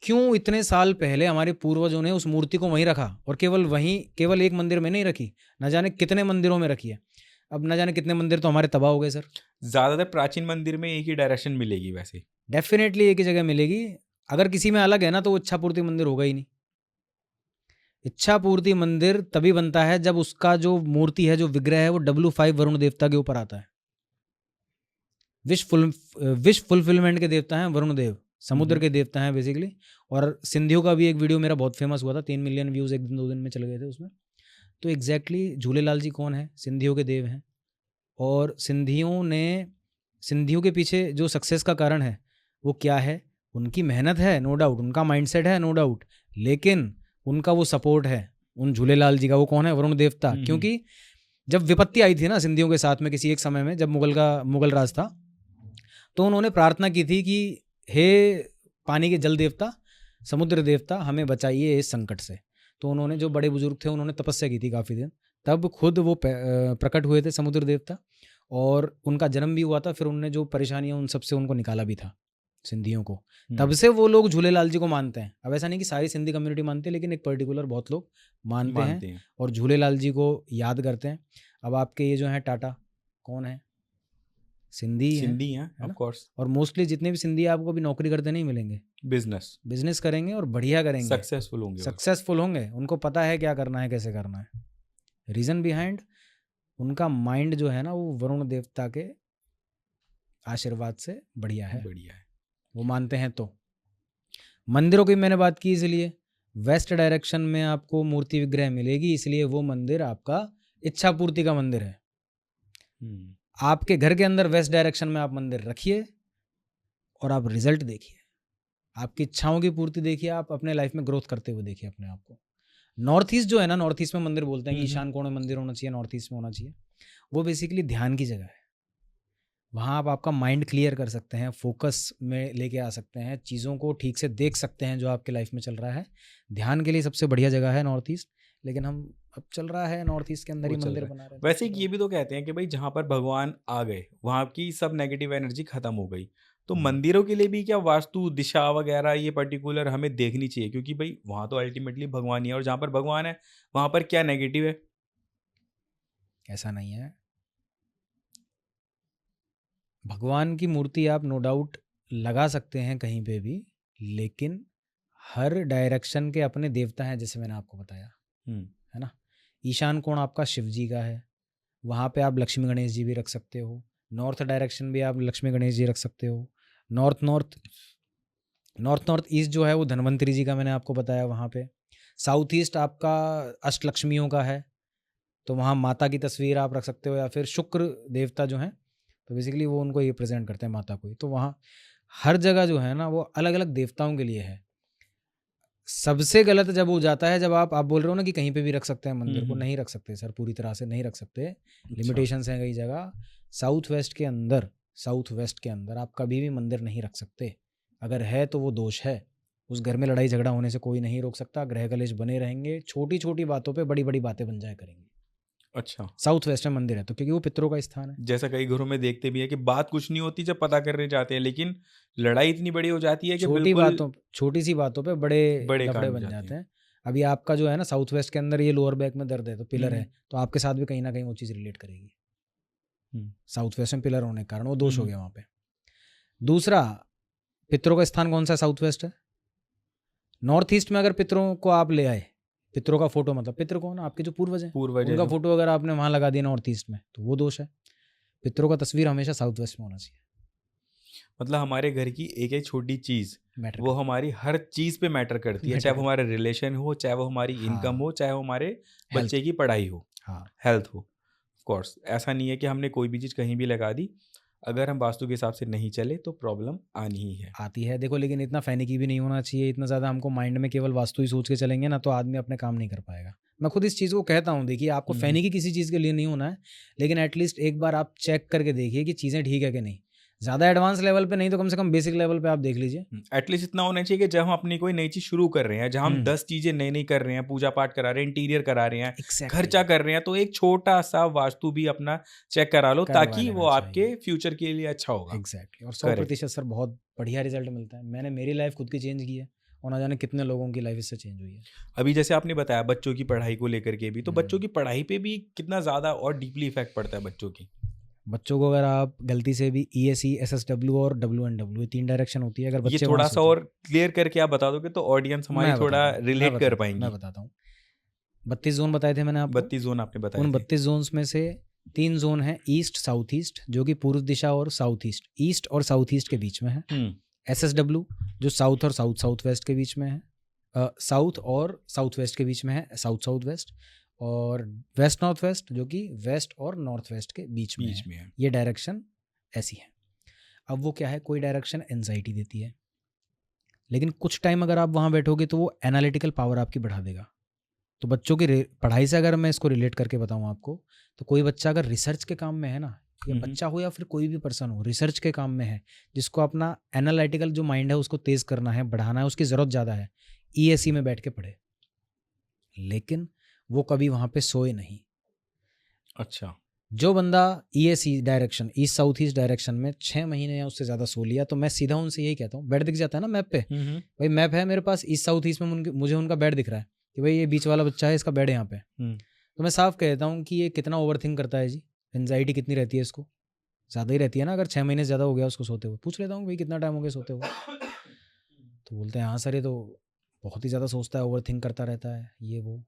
क्यों इतने साल पहले हमारे पूर्वजों ने उस मूर्ति को वहीं रखा, और केवल एक मंदिर में नहीं रखी, न जाने कितने मंदिरों में रखी है। अब न जाने कितने मंदिर तो हमारे तबाह हो गए सर। ज्यादातर प्राचीन मंदिर में एक ही डायरेक्शन मिलेगी वैसे। डेफ़िनेटली एक ही जगह मिलेगी। अगर किसी में अलग है ना, तो वो इच्छा पूर्ति मंदिर होगा ही नहीं। इच्छा पूर्ति मंदिर तभी बनता है जब उसका जो मूर्ति है, जो विग्रह है, वो W5 वरुण देवता के ऊपर आता है। विश फुलफिलमेंट के देवता हैं वरुण देव, समुद्र के देवता हैं बेसिकली। और सिंधियों का भी एक वीडियो मेरा बहुत फेमस हुआ था, 3 मिलियन व्यूज़ एक दिन 2 दिन में चले गए थे उसमें। तो एग्जैक्टली झूलेलाल जी कौन है? सिंधियों के देव हैं। और सिंधियों के पीछे जो सक्सेस का कारण है वो क्या है? उनकी मेहनत है, नो डाउट, उनका माइंडसेट है, नो डाउट, लेकिन उनका वो सपोर्ट है उन झूलेलाल जी का। वो कौन है? वरुण देवता। क्योंकि जब विपत्ति आई थी ना सिंधियों के साथ में किसी एक समय में, जब मुगल राज था, तो उन्होंने प्रार्थना की थी कि हे पानी के जल देवता, समुद्र देवता, हमें बचाइए इस संकट से। तो उन्होंने, जो बड़े बुजुर्ग थे, उन्होंने तपस्या की थी काफ़ी दिन, तब खुद वो प्रकट हुए थे समुद्र देवता, और उनका जन्म भी हुआ था। फिर उनने जो परेशानियां उन सबसे उनको निकाला भी था सिंधियों को। तब से वो लोग झूलेलाल जी को मानते हैं। अब ऐसा नहीं कि सारी सिंधी कम्युनिटी मानती है, लेकिन एक पर्टिकुलर बहुत लोग मानते हैं और झूलेलाल जी को याद करते हैं। अब आपके ये जो है टाटा, कौन है? सिंधी हैं, ऑफ कोर्स। और मोस्टली जितने भी सिंधी आपको भी नौकरी करते नहीं मिलेंगे, बिजनेस करेंगे और बढ़िया करेंगे, सक्सेसफुल होंगे। उनको पता है क्या करना है, कैसे करना है। रीजन बिहाइंड उनका माइंड जो है ना, वो वरुण देवता के आशीर्वाद से बढ़िया है, वो मानते हैं। तो मंदिरों की मैंने बात की, इसलिए वेस्ट डायरेक्शन में आपको मूर्ति विग्रह मिलेगी, इसलिए वो मंदिर आपका इच्छा पूर्ति का मंदिर है। आपके घर के अंदर वेस्ट डायरेक्शन में आप मंदिर रखिए और आप रिजल्ट देखिए, आपकी इच्छाओं की पूर्ति देखिए, आप अपने लाइफ में ग्रोथ करते हुए देखिए अपने आप को। नॉर्थ ईस्ट जो है ना, नॉर्थ ईस्ट में मंदिर बोलते हैं कि ईशान कोण में मंदिर होना चाहिए, नॉर्थ ईस्ट में होना चाहिए। वो बेसिकली ध्यान की जगह है। वहाँ आप आपका माइंड क्लियर कर सकते हैं, फोकस में लेके आ सकते हैं, चीज़ों को ठीक से देख सकते हैं जो आपके लाइफ में चल रहा है। ध्यान के लिए सबसे बढ़िया जगह है नॉर्थ ईस्ट। लेकिन हम अब चल रहा है नॉर्थ ईस्ट के अंदर ही मंदिर बना रहे हैं। वैसे ये भी तो कहते हैं कि भाई जहाँ पर भगवान आ गए वहाँ की सब नेगेटिव एनर्जी खत्म हो गई। तो मंदिरों के लिए भी क्या वास्तु दिशा वगैरह ये पर्टिकुलर हमें देखनी चाहिए? क्योंकि भाई वहाँ तो अल्टीमेटली भगवान ही है, और जहाँ पर भगवान है वहाँ पर क्या नेगेटिव है? ऐसा नहीं है। भगवान की मूर्ति आप नो डाउट लगा सकते हैं कहीं पे भी, लेकिन हर डायरेक्शन के अपने देवता हैं, जैसे मैंने आपको बताया, है ना। ईशान कोण आपका शिव जी का है, वहाँ पे आप लक्ष्मी गणेश जी भी रख सकते हो। नॉर्थ डायरेक्शन भी आप लक्ष्मी गणेश जी रख सकते हो। नॉर्थ ईस्ट जो है वो धन्वंतरी जी का मैंने आपको बताया वहाँ पे। साउथ ईस्ट आपका अष्टलक्ष्मियों का है, तो वहाँ माता की तस्वीर आप रख सकते हो, या फिर शुक्र देवता जो हैं, तो बेसिकली वो उनको रिप्रेजेंट करते हैं, माता को ही। तो वहाँ हर जगह जो है ना वो अलग अलग देवताओं के लिए है। सबसे गलत जब हो जाता है जब आप बोल रहे हो ना कि कहीं पे भी रख सकते हैं मंदिर को, नहीं रख सकते सर, पूरी तरह से नहीं रख सकते, लिमिटेशंस हैं कई जगह। साउथ वेस्ट के अंदर आप कभी भी मंदिर नहीं रख सकते। अगर है तो वो दोष है। उस घर में लड़ाई झगड़ा होने से कोई नहीं रोक सकता, ग्रह कलेश बने रहेंगे, छोटी छोटी बातों पे बड़ी बड़ी बातें बन जाया करेंगी। अच्छा, साउथ वेस्ट में मंदिर है तो क्योंकि वो पितरों का स्थान है। जैसा कई घरों में देखते भी है कि बात कुछ नहीं होती जब पता करने जाते हैं, लेकिन लड़ाई इतनी बड़ी हो जाती है कि छोटी सी बातों पे बड़े लफड़े बन जाते हैं। अभी आपका जो है ना साउथ वेस्ट के अंदर ये लोअर बैक में दर्द है, तो पिलर है, तो आपके साथ भी कहीं ना कहीं वो चीज़ रिलेट करेगी। साउथ वेस्ट में पिलर होने के कारण वो दोष हो गया वहाँ पे। दूसरा, पितरों का स्थान कौन सा साउथ वेस्ट है? नॉर्थ ईस्ट में अगर पितरों को आप ले आए, पितरों का फोटो, मतलब पितर कौन? आपके जो पूर्वज हैं, उनका फोटो अगर आपने वहाँ लगा दिया नॉर्थ ईस्ट में, तो वो दोष है। पितरों का तस्वीर हमेशा साउथ वेस्ट में होना चाहिए। मतलब हमारे घर की एक एक छोटी चीज वो हमारी हर चीज पे मैटर करती है, चाहे वो हमारे रिलेशन हो, चाहे वो हमारी इनकम हो, चाहे वो हमारे बच्चे की पढ़ाई हो, हेल्थ हो। ऑफ कोर्स ऐसा नहीं है कि हमने कोई भी चीज कहीं भी लगा दी, अगर हम वास्तु के हिसाब से नहीं चले तो प्रॉब्लम आती है। देखो, लेकिन इतना फैनिकी भी नहीं होना चाहिए। इतना ज़्यादा हमको माइंड में केवल वास्तु ही सोच के चलेंगे ना, तो आदमी अपने काम नहीं कर पाएगा। मैं खुद इस चीज़ को कहता हूँ, देखिए आपको फैनिकी किसी चीज़ के लिए नहीं होना है, लेकिन एटलीस्ट एक बार आप चेक करके देखिए कि चीज़ें ठीक है कि नहीं। ज़्यादा एडवांस लेवल पे नहीं तो कम से कम बेसिक लेवल पे आप देख लीजिए। एटलीस्ट इतना होना चाहिए कि जब हम अपनी कोई नई चीज़ शुरू कर रहे हैं, जहाँ हम 10 चीज़ें नई कर रहे हैं, पूजा पाठ करा रहे हैं, इंटीरियर करा रहे हैं, खर्चा कर रहे हैं, तो एक छोटा सा वास्तु भी अपना चेक करा लो, ताकि वो आपके फ्यूचर के लिए अच्छा होगा। एग्जैक्टली। और 100% सर बहुत बढ़िया रिजल्ट मिलता है। मैंने मेरी लाइफ खुद की चेंज की है, और ना जाने कितने लोगों की लाइफ इससे चेंज हुई है। अभी जैसे आपने बताया बच्चों की पढ़ाई को लेकर के भी, तो बच्चों की पढ़ाई पे भी कितना ज़्यादा और डीपली इफेक्ट पड़ता है बच्चों को अगर आप गलती से भी ESE, SSW और WNW 3 डायरेक्शन होती है, अगर बच्चे ये थोड़ा सा और क्लियर करके आप बता दोगे तो ऑडियंस हमारी थोड़ा रिलेट कर पाएंगे। मैं बताता हूँ। 32 जोन बताए थे मैंने आपको। 32 जोन आपने बताया। उन 32 जोन्स में से 3 जोन है ईस्ट साउथ ईस्ट, जो कि पूर्व दिशा और साउथ ईस्ट और साउथ ईस्ट के बीच में है। SSW जो साउथ और साउथ वेस्ट के बीच में है, साउथ और साउथ वेस्ट के बीच में है, साउथ वेस्ट। और वेस्ट नॉर्थ वेस्ट जो कि वेस्ट और नॉर्थ वेस्ट के बीच में बीच है। में है। ये डायरेक्शन ऐसी है। अब वो क्या है, कोई डायरेक्शन एंजाइटी देती है, लेकिन कुछ टाइम अगर आप वहाँ बैठोगे तो वो एनालिटिकल पावर आपकी बढ़ा देगा। तो बच्चों की पढ़ाई से अगर मैं इसको रिलेट करके बताऊँ आपको, तो कोई बच्चा अगर रिसर्च के काम में है ना, या बच्चा हो या फिर कोई भी पर्सन हो, रिसर्च के काम में है, जिसको अपना एनालिटिकल जो माइंड है उसको तेज़ करना है, बढ़ाना है, उसकी ज़रूरत ज़्यादा है, ईएससी में बैठ के पढ़े, लेकिन वो कभी वहाँ पे सोए नहीं। अच्छा। जो बंदा ESC direction, east south east direction में 6 महीने या उससे ज़्यादा सो लिया, तो मैं सीधा उनसे यही कहता हूँ, बेड दिख जाता है ना मैप पे, भाई मैप है मेरे पास, ईस्ट साउथ ईस्ट में मुझे उनका बेड दिख रहा है कि भाई ये बीच वाला बच्चा है, इसका बेड यहाँ पे। तो मैं साफ कहता हूँ कि ये कितना ओवरथिंक करता है जी, एंजाइटी कितनी रहती है इसको, ज़्यादा ही रहती है ना। अगर 6 महीने से ज़्यादा हो गया उसको सोते हुए, पूछ लेता हूँ भाई कितना टाइम हो गया सोते हुए, तो बोलते हैं हाँ सर ये तो बहुत ही ज़्यादा सोचता है, ओवरथिंक करता रहता है, ये वो।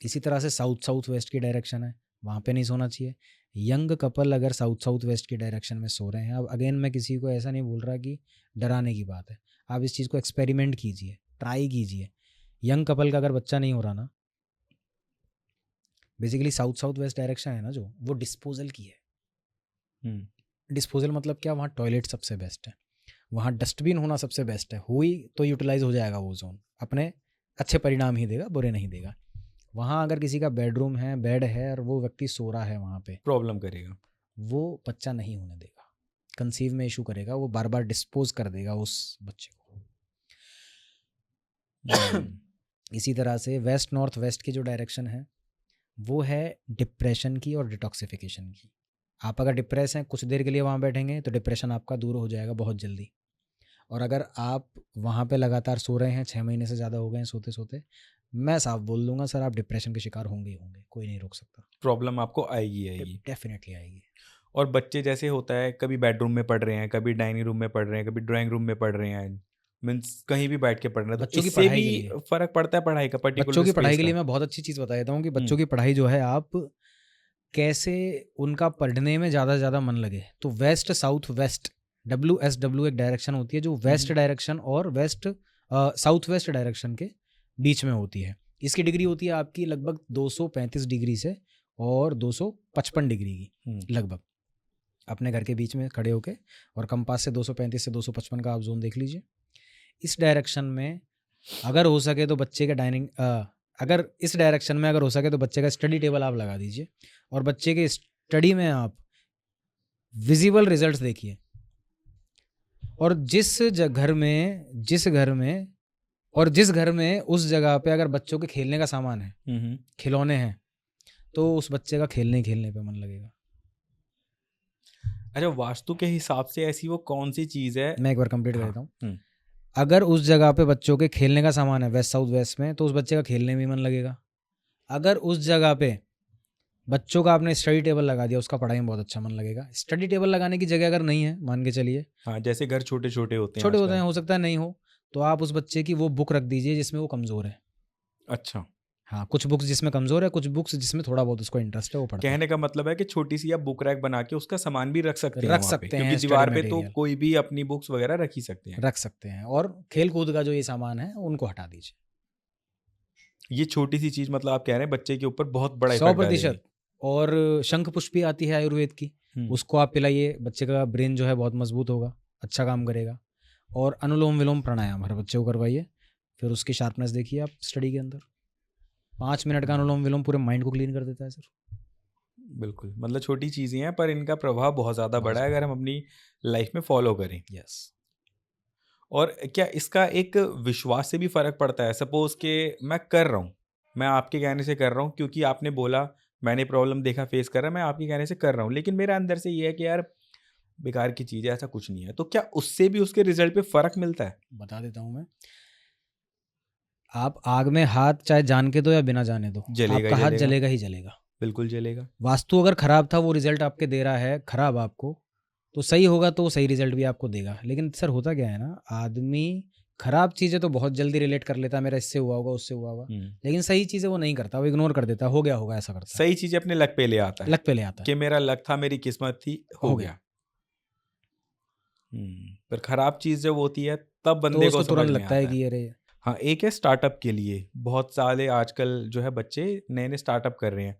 इसी तरह से साउथ साउथ वेस्ट की डायरेक्शन है, वहाँ पे नहीं सोना चाहिए। यंग कपल अगर साउथ साउथ वेस्ट की डायरेक्शन में सो रहे हैं, अब अगेन मैं किसी को ऐसा नहीं बोल रहा कि डराने की बात है, आप इस चीज़ को एक्सपेरिमेंट कीजिए, ट्राई कीजिए। यंग कपल का अगर बच्चा नहीं हो रहा ना, basically south south west direction है ना जो, वो डिस्पोजल की है। डिस्पोजल मतलब क्या, वहाँ टॉयलेट सबसे बेस्ट है, वहाँ डस्टबिन होना सबसे बेस्ट है, हुई तो यूटिलाइज हो जाएगा वो जोन, अपने अच्छे परिणाम ही देगा, बुरे नहीं देगा। वहाँ अगर किसी का बेडरूम है, बेड है और वो व्यक्ति सो रहा है वहाँ पे, प्रॉब्लम करेगा, वो बच्चा नहीं होने देगा, कंसीव में इशू करेगा, वो बार बार डिस्पोज कर देगा उस बच्चे को। इसी तरह से वेस्ट नॉर्थ वेस्ट की जो डायरेक्शन है वो है डिप्रेशन की और डिटॉक्सिफिकेशन की। आप अगर डिप्रेस हैं, कुछ देर के लिए वहाँ बैठेंगे तो डिप्रेशन आपका दूर हो जाएगा बहुत जल्दी। और अगर आप वहाँ पे लगातार सो रहे हैं, 6 महीने से ज़्यादा हो गए हैं सोते सोते, मैं साफ बोल दूंगा सर आप डिप्रेशन के शिकार होंगे ही होंगे, कोई नहीं रोक सकता, प्रॉब्लम आपको आएगी। डेफिनेटली आएगी। और बच्चे जैसे होता है, कभी बेडरूम में पढ़ रहे हैं, कभी डाइनिंग रूम में पढ़ रहे हैं, कभी ड्राइंग रूम में पढ़ रहे हैं, मीन्स कहीं भी बैठ के पढ़ रहे हैं, तो बच्चों की इससे पढ़ाई भी के लिए, फर्क पड़ता है पढ़ाई का, बच्चों पर्टिकुलर की पढ़ाई स्पेस के लिए का। मैं बहुत अच्छी चीज़ बता देता हूँ कि बच्चों की पढ़ाई जो है, आप कैसे उनका पढ़ने में ज़्यादा से ज़्यादा मन लगे। तो वेस्ट साउथ वेस्ट, WSW एक डायरेक्शन होती है जो वेस्ट डायरेक्शन और वेस्ट साउथ वेस्ट डायरेक्शन के बीच में होती है। इसकी डिग्री होती है आपकी लगभग 235 डिग्री से और 255 डिग्री की लगभग, अपने घर के बीच में खड़े होके, और कंपास से 235 से 255 का आप जोन देख लीजिए। इस डायरेक्शन में अगर हो सके तो बच्चे के अगर इस डायरेक्शन में अगर हो सके तो बच्चे का स्टडी टेबल आप लगा दीजिए, और बच्चे के स्टडी में आप विजिबल रिजल्ट्स देखिए। और जिस घर में उस जगह पे अगर बच्चों के खेलने का सामान है, खिलौने हैं, तो उस बच्चे का खेलने पे मन लगेगा। अच्छा, वास्तु के हिसाब से ऐसी वो कौन सी चीज़ है? मैं एक बार कंप्लीट कर देता हूँ। अगर उस जगह पे बच्चों के खेलने का सामान है वेस्ट साउथ वेस्ट में, तो उस बच्चे का खेलने में मन लगेगा। अगर उस जगह पे बच्चों का आपने स्टडी टेबल लगा दिया, उसका पढ़ाई में बहुत अच्छा मन लगेगा। स्टडी टेबल लगाने की जगह अगर नहीं है, मान के चलिए, हाँ, जैसे घर छोटे छोटे होते हैं, हो सकता है नहीं हो, तो आप उस बच्चे की वो बुक रख दीजिए जिसमें वो कमज़ोर है। अच्छा, हाँ, कुछ बुक्स जिसमें कमज़ोर है, कुछ बुक्स जिसमें थोड़ा बहुत उसको इंटरेस्ट है, वो पढ़ता है। कहने का मतलब है कि छोटी सी आप बुक रैक बना के उसका सामान भी रख सकते हैं रख वहाँ पे, सकते हैं, क्योंकि स्टडी दीवार पे तो मटेरियल कोई भी अपनी बुक्स वगैरह रख ही सकते हैं। रख सकते हैं। और खेल कूद का जो ये सामान है उनको हटा दीजिए। ये छोटी सी चीज़ मतलब आप कह रहे हैं बच्चे के ऊपर बहुत बड़ा इफेक्ट 100%। और शंख पुष्पी आती है आयुर्वेद की, उसको आप पिलाइए, बच्चे का ब्रेन जो है बहुत मजबूत होगा, अच्छा काम करेगा। और अनुलोम विलोम प्राणायाम हर बच्चे को करवाइए, फिर उसकी शार्पनेस देखिए आप स्टडी के अंदर। 5 मिनट का अनुलोम विलोम पूरे माइंड को क्लीन कर देता है सर। बिल्कुल, मतलब छोटी चीज़ें हैं पर इनका प्रभाव बहुत ज़्यादा बड़ा है अगर हम अपनी लाइफ में फॉलो करें। यस। और क्या इसका एक विश्वास से भी फ़र्क पड़ता है? सपोज़ कि मैं कर रहा हूँ, मैं आपके कहने से कर रहा हूँ क्योंकि आपने बोला, मैंने प्रॉब्लम देखा फेस कर रहा है, मैं आपके कहने से कर रहा हूँ, लेकिन मेरा अंदर से ये है कि यार बेकार की चीज़ है, ऐसा कुछ नहीं है, तो क्या उससे भी उसके रिजल्ट पे फ़र्क मिलता है? बता देता हूँ मैं। आप आग में हाथ चाहे जान के दो या बिना जाने दो, आपका हाथ जलेगा ही जलेगा। बिल्कुल जलेगा। वास्तु अगर खराब था, वो रिजल्ट आपके दे रहा है खराब आपको, तो सही होगा तो सही रिजल्ट भी आपको देगा। लेकिन सर होता क्या है ना, आदमी खराब चीज़ें तो बहुत जल्दी रिलेट कर लेता है, मेरा इससे हुआ होगा, उससे हुआ होगा, लेकिन सही चीज़ें वो नहीं करता, वो इग्नोर कर देता, हो गया होगा ऐसा करता है। सही चीज़ें अपने लक पे ले आता है, लक पे ले आता है कि मेरा लक था, मेरी किस्मत थी, हो गया। पर खराब चीज़ जब होती है तब बंदे तो को उसको तुरंत समझ में लगता है आता कि है। अरे हाँ, एक है स्टार्टअप के लिए, बहुत सारे आजकल जो है बच्चे नए-नए स्टार्टअप कर रहे हैं।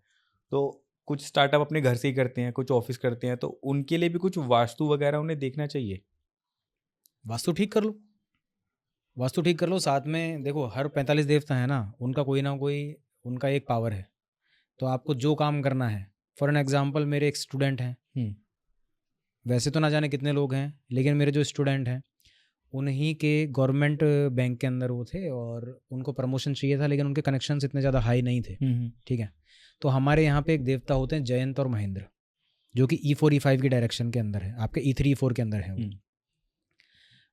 तो कुछ स्टार्टअप अपने घर से ही करते हैं, कुछ ऑफ़िस करते हैं, तो उनके लिए भी कुछ वास्तु वगैरह उन्हें देखना चाहिए? वास्तु ठीक कर लो, वास्तु ठीक कर लो। साथ में देखो, हर 45 देवता है ना, उनका कोई ना कोई उनका एक पावर है। तो आपको जो काम करना है, फॉर एन एग्जांपल मेरे एक स्टूडेंट हैं, हुँ, वैसे तो ना जाने कितने लोग हैं, लेकिन मेरे जो स्टूडेंट हैं उन्हीं के गवर्नमेंट बैंक के अंदर वो थे और उनको प्रमोशन चाहिए था, लेकिन उनके कनेक्शंस इतने ज़्यादा हाई नहीं थे। हुँ, हुँ, ठीक है, तो हमारे यहाँ पे एक देवता होते हैं जयंत और महेंद्र, जो कि E4 E5 की डायरेक्शन के अंदर है, आपके E3 E4 के अंदर है वो। हुँ।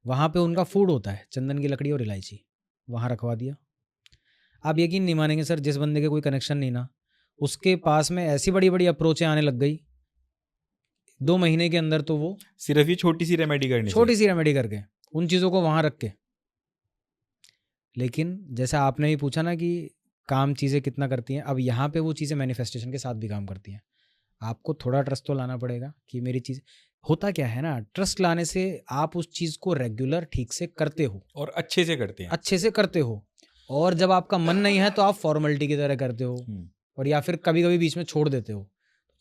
वहाँ पे उनका फूड होता है चंदन की लकड़ी और इलायची, वहाँ रखवा दिया। आप यकीन नहीं मानेंगे सर, जिस बंदे के कोई कनेक्शन नहीं ना, उसके पास में ऐसी बड़ी बड़ी अप्रोचें आने लग गई 2 महीने के अंदर। तो वो सिर्फ़ ये छोटी-सी रेमेडी करने से? छोटी सी रेमेडी करके उन चीज़ों को वहाँ रख के। लेकिन जैसा आपने भी पूछा ना कि काम चीज़ें कितना करती हैं, अब यहाँ पे वो चीज़ें मैनिफेस्टेशन के साथ भी काम करती हैं। आपको थोड़ा ट्रस्ट तो लाना पड़ेगा कि मेरी चीज़, होता क्या है ना, ट्रस्ट लाने से आप उस चीज़ को रेगुलर ठीक से करते हो, और अच्छे से करते हैं। अच्छे से करते हो। और जब आपका मन नहीं है तो आप फॉर्मेलिटी की तरह करते हो, हुँ। और या फिर कभी कभी बीच में छोड़ देते हो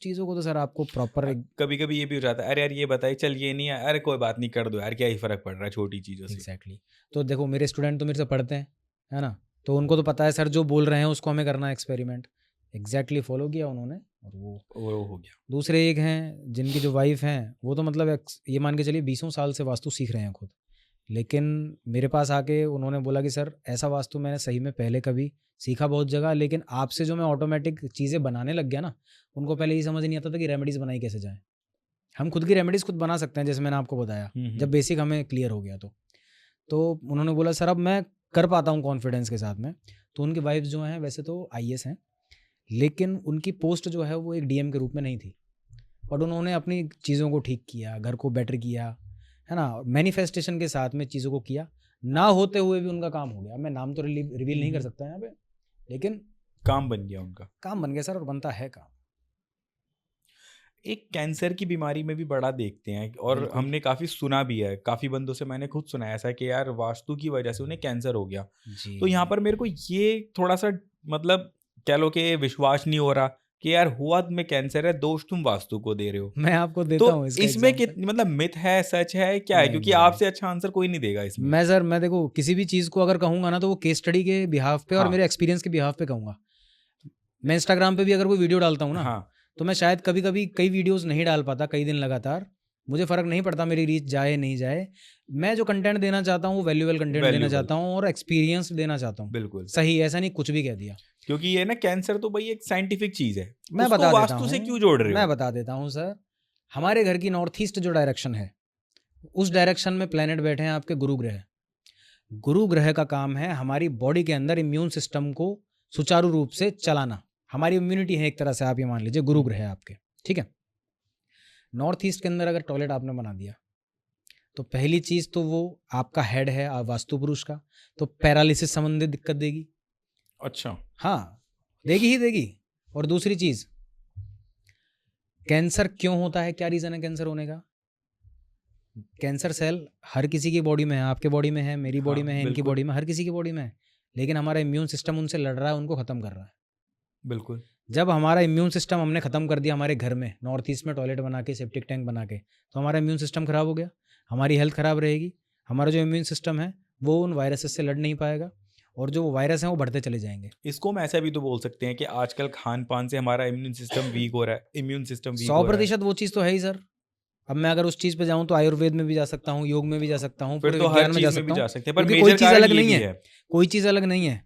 चीज़ों को। तो सर आपको प्रॉपर कभी-कभी ये भी हो जाता है, अरे यार ये बताइए, चल ये नहीं है, अरे कोई बात नहीं कर दो यार, क्या ही फ़र्क पड़ रहा है छोटी चीज़ों से। एग्जैक्टली। तो देखो, मेरे स्टूडेंट तो मेरे से पढ़ते हैं, है ना, तो उनको तो पता है सर जो बोल रहे हैं उसको हमें करना है एक्सपेरिमेंट। एग्जैक्टली फॉलो किया उन्होंने, और वो हो गया। दूसरे एक हैं जिनकी जो वाइफ हैं, वो तो मतलब ये मान के चलिए 20 साल से वास्तु सीख रहे हैं खुद। लेकिन मेरे पास आके उन्होंने बोला कि सर ऐसा वास्तु मैंने सही में पहले कभी सीखा बहुत जगह, लेकिन आपसे जो मैं ऑटोमेटिक चीज़ें बनाने लग गया ना, उनको पहले ये समझ नहीं आता था कि रेमेडीज़ बनाई कैसे जाए। हम खुद की रेमेडीज़ खुद बना सकते हैं, जैसे मैंने आपको बताया, हुँ, जब हुँ। बेसिक हमें क्लियर हो गया तो उन्होंने बोला सर अब मैं कर पाता हूँ कॉन्फिडेंस के साथ में। तो उनकी वाइफ जो हैं वैसे तो आईएएस हैं, लेकिन उनकी पोस्ट जो है वो एक डीएम के रूप में नहीं थी, बट उन्होंने अपनी चीज़ों को ठीक किया, घर को बेटर किया, है ना, मैनिफेस्टेशन के साथ में चीज़ों को किया, ना होते हुए भी उनका काम हो गया। मैं नाम तो रिवील हुँ, नहीं कर हुँ। सकता यहाँ पे, लेकिन काम बन गया उनका। काम बन गया सर, और बनता है काम। एक कैंसर की बीमारी में भी बड़ा देखते हैं, और बिल्कुल। हमने काफ़ी सुना भी है, काफ़ी बंदों से मैंने खुद सुना है ऐसा कि यार वास्तु की वजह से उन्हें कैंसर हो गया। जी। तो यहाँ पर मेरे को ये थोड़ा-सा मतलब कह लो कि विश्वास नहीं हो रहा कि यार हुआ तुम्हें कैंसर है, दोष तुम वास्तु को दे रहे हो। मैं आपको देता हूँ तो इसका इसमें कित एग्जाम्पल। मतलब मिथ है, सच है, क्या है? नहीं क्योंकि नहीं नहीं, आपसे अच्छा आंसर कोई नहीं देगा इसमें। मैं देखो किसी भी चीज़ को अगर कहूँगा ना, तो वो केस स्टडी के बिहाफ पे और हाँ, मेरे एक्सपीरियंस के बिहाफ पे कहूँगा। मैं इंस्टाग्राम पे भी अगर कोई वीडियो डालता हूँ ना, हाँ, तो मैं शायद कभी कभी कई वीडियोस नहीं डाल पाता कई दिन लगातार। मुझे फ़र्क नहीं पड़ता मेरी रीच जाए नहीं जाए। मैं जो कंटेंट देना चाहता हूँ वो वैल्यूएबल कंटेंट देना वैल्यूएबल, चाहता हूँ और एक्सपीरियंस देना चाहता हूँ। बिल्कुल। सही, ऐसा नहीं कुछ भी कह दिया। क्योंकि ये ना कैंसर तो भई एक साइंटिफिक चीज़ है। मैं उसको बता देता वास्तु से हूँ क्यों जोड़ रहे मैं हो? बता देता हूँ सर, हमारे घर की नॉर्थ ईस्ट जो डायरेक्शन है, उस डायरेक्शन में प्लेनेट बैठे हैं आपके गुरु ग्रह। गुरु ग्रह का काम है हमारी बॉडी के अंदर इम्यून सिस्टम को सुचारू रूप से चलाना। हमारी इम्यूनिटी है एक तरह से, आप ये मान लीजिए गुरु हुँ, ग्रह है आपके। ठीक है, नॉर्थ ईस्ट के अंदर अगर टॉयलेट आपने बना दिया, तो पहली चीज़ तो वो आपका हेड है वास्तु पुरुष का, तो पैरालिसिस संबंधित दिक्कत देगी। अच्छा। हाँ, देगी ही देगी। और दूसरी चीज़, कैंसर क्यों होता है, क्या रीज़न है कैंसर होने का? कैंसर सेल हर किसी की बॉडी में है, आपके बॉडी में है, मेरी हाँ, बॉडी में है, इनकी बिल्कुल, बॉडी में, हर किसी की बॉडी में है। लेकिन हमारा इम्यून सिस्टम उनसे लड़ रहा है, उनको ख़त्म कर रहा है। बिल्कुल। जब हमारा इम्यून सिस्टम हमने ख़त्म कर दिया हमारे घर में, नॉर्थ ईस्ट में टॉयलेट बना के, सेप्टिक टैंक बना के, तो हमारा इम्यून सिस्टम ख़राब हो गया, हमारी हेल्थ ख़राब रहेगी। हमारा जो इम्यून सिस्टम है वो उन वायरसेस से लड़ नहीं पाएगा, और जो वायरस हैं वो बढ़ते चले जाएंगे। इसको हम ऐसा भी तो बोल सकते हैं कि आजकल खान-पान से हमारा इम्यून सिस्टम वीक हो रहा है, इम्यून सिस्टम वीक सौ हो रहा है। प्रतिशत वो चीज़ तो है ही सर। अब मैं अगर उस चीज़ पे जाऊँ तो आयुर्वेद में भी जा सकता हूँ, योग में भी जा सकता हूँ, फिर पूरे तो हर विज्ञान में जा चीज़ में भी सकता हूँ, जा सकते हैं, पर क्योंकि कोई मेजर चीज़ कारण अलग ये नहीं भी है। है। कोई चीज़ अलग नहीं है।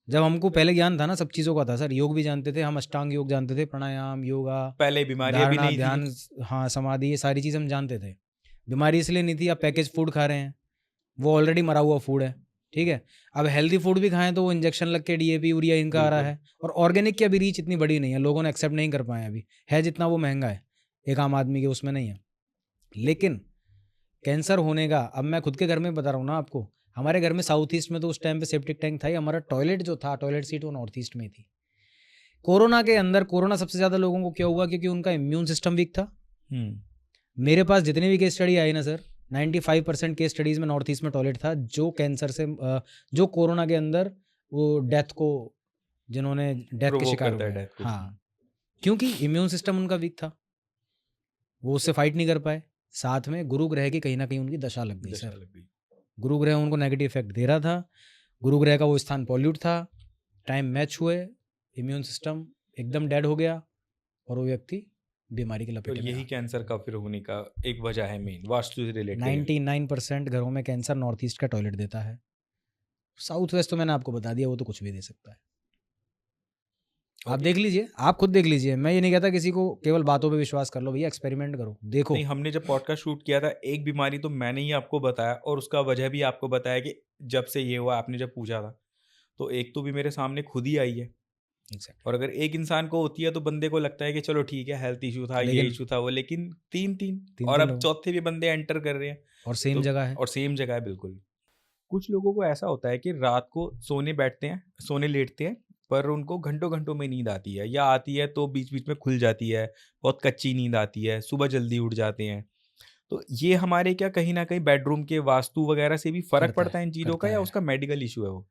जब हमको पहले ज्ञान था ना, सब चीज़ों का था सर, योग भी जानते थे हम, अष्टांग योग जानते थे, प्राणायाम, योगा, पहले बीमारियाँ भी धारणा, नहीं थी। ध्यान, हाँ, समाधि, ये सारी चीज़ हम जानते थे। बीमारी इसलिए नहीं थी, अब पैकेज फूड खा रहे हैं, वो ऑलरेडी मरा हुआ फूड है। ठीक है, अब हेल्दी फूड भी खाएं तो वो इंजेक्शन लग के डीएपी यूरिया इनका आ रहा बिल्कुल। है। और ऑर्गेनिक की अभी रीच इतनी बड़ी नहीं है, लोगों ने एक्सेप्ट नहीं कर पाए अभी, है जितना वो महंगा है, एक आम आदमी के उसमें नहीं है। लेकिन कैंसर होने का, अब मैं खुद के घर में बता रहा हूँ ना आपको, हमारे घर में साउथ ईस्ट में तो उस टाइम पे सेप्टिक टैंक था ही, हमारा टॉयलेट जो था, टॉयलेट सीट, वो नॉर्थ ईस्ट में ही थी। कोरोना के अंदर, कोरोना सबसे ज़्यादा लोगों को क्या हुआ, क्योंकि उनका इम्यून सिस्टम वीक था। हुँ। मेरे पास जितनी भी केस स्टडी आई ना सर, 95% केस स्टडीज़ में नॉर्थ ईस्ट में टॉयलेट था जो कैंसर से जो कोरोना के अंदर वो डेथ को जिन्होंने डेथ के प्रोवोक शिकार करता है हुए हैं। डेथ को। हाँ, क्योंकि इम्यून सिस्टम उनका वीक था, वो उससे फाइट नहीं कर पाए। साथ में गुरु ग्रह की कहीं ना कहीं उनकी दशा लग गई दशा सर। लग गई। गुरु ग्रह उनको नेगेटिव इफेक्ट दे रहा था, गुरु ग्रह का वो स्थान पॉल्यूट था, टाइम मैच हुए, इम्यून सिस्टम एकदम डेड हो गया और वो व्यक्ति बीमारी के तो लपेटे में यही आ कैंसर का फिर होने का एक वजह है मेन, वास्तु से रिलेट गया। करेंगे। 99% घरों में कैंसर नॉर्थ ईस्ट का टॉयलेट देता है। साउथ वेस्ट तो मैंने आपको बता दिया, वो तो कुछ भी दे सकता है। और आप देख लीजिए, आप खुद देख लीजिए। मैं ये नहीं कहता किसी को केवल बातों पे विश्वास कर लो, भैया एक्सपेरिमेंट करो, देखो। नहीं, हमने जब पॉडकास्ट शूट किया था एक बीमारी तो मैंने ही आपको बताया और उसका वजह भी आपको बताया कि जब से ये हुआ, आपने जब पूछा था तो एक तो भी मेरे सामने खुद ही आई है। Exactly. और अगर एक इंसान को होती है तो बंदे को लगता है कि चलो ठीक है, हेल्थ इशू था, ये लेकिन इशू था वो, लेकिन तीन तीन तीन और तीन अब लोग चौथे भी बंदे एंटर कर रहे हैं और सेम तो, जगह है। और सेम जगह है बिल्कुल। कुछ लोगों को ऐसा होता है कि रात को सोने लेटते हैं पर उनको घंटों घंटों में नींद आती है, या आती है तो बीच बीच में खुल जाती है, बहुत कच्ची नींद आती है, सुबह जल्दी उठ जाते हैं। तो ये हमारे क्या कहीं ना कहीं बेडरूम के वास्तु वगैरह से भी फर्क करता पड़ता है है, इन चीज़ों का, करता या है। उसका मेडिकल इशू है वो?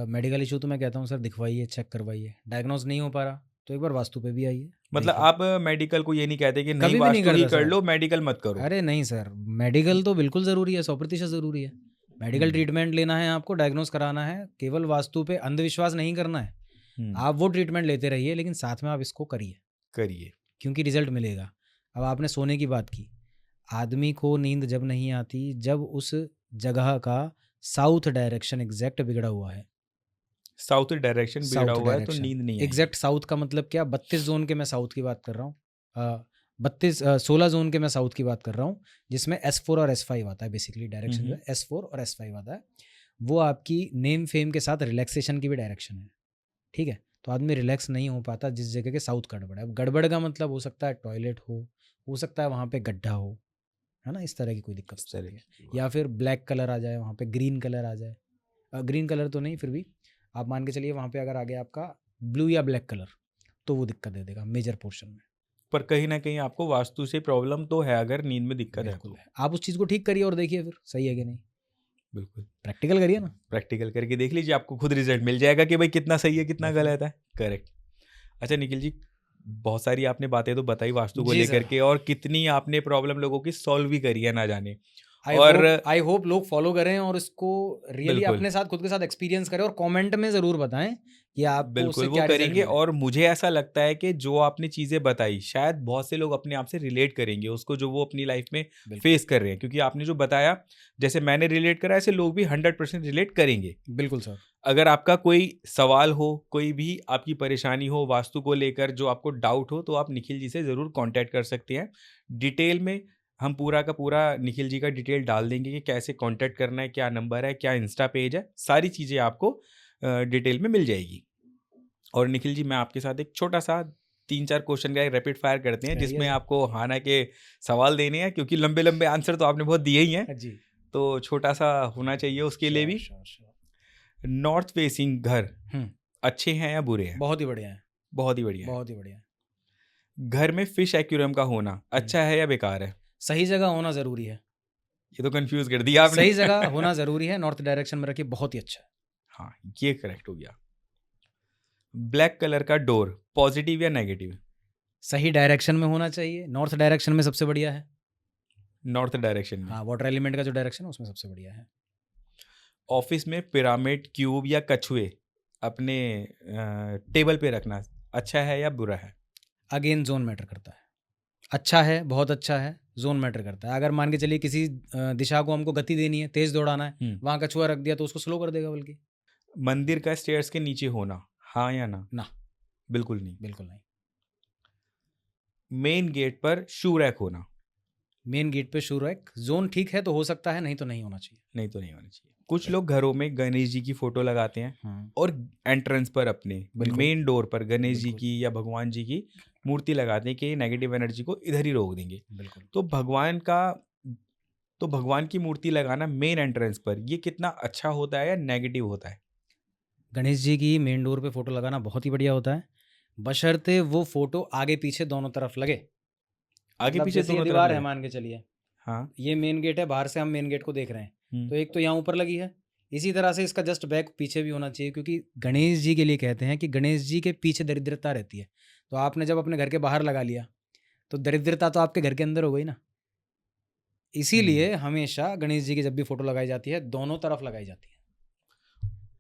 मेडिकल इशू तो मैं कहता हूँ सर, दिखवाइए, चेक करवाइए। डायग्नोज नहीं हो पा रहा तो एक बार वास्तु पे भी आइए, मतलब देखिए। आप मेडिकल को ये नहीं कहते कि नहीं कभी भी नहीं वास्तु ही करता कर सर। लो, मेडिकल मत करो? अरे नहीं सर, मेडिकल तो बिल्कुल ज़रूरी है, 100% ज़रूरी है। मेडिकल हम्म, ट्रीटमेंट लेना है आपको, डायग्नोज कराना है, केवल वास्तु पे अंधविश्वास नहीं करना है। आप वो ट्रीटमेंट लेते रहिए, लेकिन साथ में आप इसको करिए, करिए। क्योंकि रिजल्ट मिलेगा। अब आपने सोने की बात की, आदमी को नींद जब नहीं आती जब उस जगह का साउथ डायरेक्शन एग्जैक्ट बिगड़ा हुआ है। साउथ डायरेक्शन बिगड़ा साउथ हुआ है तो डायरेक्शन नींद नहीं आएगी। एग्जैक्ट साउथ का मतलब क्या, 32 जोन के मैं साउथ की बात कर रहा हूँ, 16 जोन के मैं साउथ की बात कर रहा हूँ, जिसमें S4 और S5 आता है। बेसिकली डायरेक्शन जो है S4 और S5 आता है, वो आपकी नेम फेम के साथ रिलैक्सेशन की भी डायरेक्शन है। ठीक है, तो आदमी रिलैक्स नहीं हो पाता जिस जगह के साउथ गड़बड़ है। अब गड़बड़ का मतलब हो सकता है टॉयलेट हो सकता है वहाँ पे गड्ढा हो, है ना, इस तरह की कोई दिक्कत हो सकती है। या फिर ब्लैक कलर आ जाए वहाँ पे, ग्रीन कलर आ जाए, ग्रीन कलर तो नहीं, फिर भी आप मान के चलिए वहाँ पे अगर आ गया आपका ब्लू या ब्लैक कलर, तो वो दिक्कत दे देगा मेजर पोर्शन में। पर कहीं ना कहीं आपको वास्तु से प्रॉब्लम तो है, अगर नींद में दिक्कत है बिल्कुल तो। है, आप उस चीज़ को ठीक करिए और देखिए फिर सही है कि नहीं। बिल्कुल प्रैक्टिकल करिए ना। प्रैक्टिकल करके देख लीजिए, आपको खुद रिजल्ट मिल जाएगा कि भाई कितना सही है कितना बिल्कुल। गलत है। करेक्ट। अच्छा निखिल जी, बहुत सारी आपने बातें तो बताई वास्तु को जी लेकर सर। के, और कितनी आपने प्रॉब्लम लोगों की सॉल्व भी करी है ना जाने। आई और होप आई होप लोग फॉलो करें और इसको रियली बिल्कुल अपने साथ, खुद के साथ एक्सपीरियंस करें, और कमेंट में ज़रूर बताएं कि आपको बिल्कुल उससे वो क्या रिजल्ट करेंगे। मिला। और मुझे ऐसा लगता है कि जो आपने चीज़ें बताई शायद बहुत से लोग अपने आप से रिलेट करेंगे उसको, जो वो अपनी लाइफ में बिल्कुल फेस कर रहे हैं, क्योंकि आपने जो बताया जैसे मैंने रिलेट करा ऐसे लोग भी 100% रिलेट करेंगे। बिल्कुल सर। अगर आपका कोई सवाल हो, कोई भी आपकी परेशानी हो वास्तु को लेकर, जो आपको डाउट हो, तो आप निखिल जी से ज़रूर कांटेक्ट कर सकते हैं। डिटेल में हम पूरा का पूरा निखिल जी का डिटेल डाल देंगे कि कैसे कांटेक्ट करना है, क्या नंबर है, क्या इंस्टा पेज है, सारी चीज़ें आपको डिटेल में मिल जाएगी। और निखिल जी, मैं आपके साथ एक छोटा सा 3-4 क्वेश्चन का रैपिड फायर करते हैं, करिए जिसमें सर। आपको हाँ ना के सवाल देने हैं, क्योंकि लंबे लंबे आंसर तो आपने बहुत दिए ही हैं, जी। तो छोटा सा होना चाहिए उसके लिए भी। श्योर। नॉर्थ फेसिंग घर अच्छे हैं या बुरे हैं? बहुत ही बढ़िया है, बहुत ही बढ़िया है। बहुत ही बढ़िया है। घर में फिश एक्वेरियम का होना अच्छा है या बेकार है? सही जगह होना ज़रूरी है। ये तो कंफ्यूज कर दिया आपने। सही जगह होना ज़रूरी है, नॉर्थ डायरेक्शन में रखिए, बहुत ही अच्छा है। हाँ, ये करेक्ट हो गया। ब्लैक कलर का डोर पॉजिटिव या नेगेटिव? सही डायरेक्शन में होना चाहिए, नॉर्थ डायरेक्शन में सबसे बढ़िया है। नॉर्थ डायरेक्शन में। हाँ, वाटर एलिमेंट का जो डायरेक्शन है उसमें सबसे बढ़िया है। ऑफिस में पिरामिड, क्यूब या कछुए अपने टेबल पे रखना अच्छा है या बुरा है? अगेन जोन मैटर करता है। अच्छा है, बहुत अच्छा है, जोन मैटर करता है। अगर मान के चलिए किसी दिशा को हमको गति देनी है, तेज दौड़ाना है, वहाँ कछुआ रख दिया तो उसको स्लो कर देगा बल्कि। मंदिर का स्टेयर्स के नीचे होना हाँ या ना? ना, बिल्कुल नहीं। बिल्कुल नहीं। मेन गेट पर शू रैक होना? मेन गेट पे शू रैक जोन ठीक है तो हो सकता है, नहीं तो नहीं होना चाहिए। नहीं तो नहीं होना चाहिए। कुछ लोग घरों में गणेश जी की फोटो लगाते हैं और एंट्रेंस पर अपने मेन डोर पर गणेश जी की या भगवान जी की मूर्ति लगाते हैं कि नेगेटिव एनर्जी को इधर ही रोक देंगे। बिल्कुल। तो भगवान की मूर्ति लगाना मेन एंट्रेंस पर ये कितना अच्छा होता है या नेगेटिव होता है? गणेश जी की मेन डोर पे फोटो लगाना बहुत ही बढ़िया होता है, बशर्ते वो फोटो आगे पीछे दोनों तरफ लगे। आगे मतलब पीछे जैसे ये दोनों तरफ दीवार है लगे। मान के चलिए, हाँ। ये मेन गेट है, बाहर से हम मेन गेट को देख रहे हैं, हुँ। तो एक तो यहाँ ऊपर लगी है, इसी तरह से इसका जस्ट बैक पीछे भी होना चाहिए, क्योंकि गणेश जी के लिए कहते हैं कि गणेश जी के पीछे दरिद्रता रहती है। तो आपने जब अपने घर के बाहर लगा लिया तो दरिद्रता तो आपके घर के अंदर हो गई ना। इसीलिए हमेशा गणेश जी की जब भी फोटो लगाई जाती है, दोनों तरफ लगाई जाती है।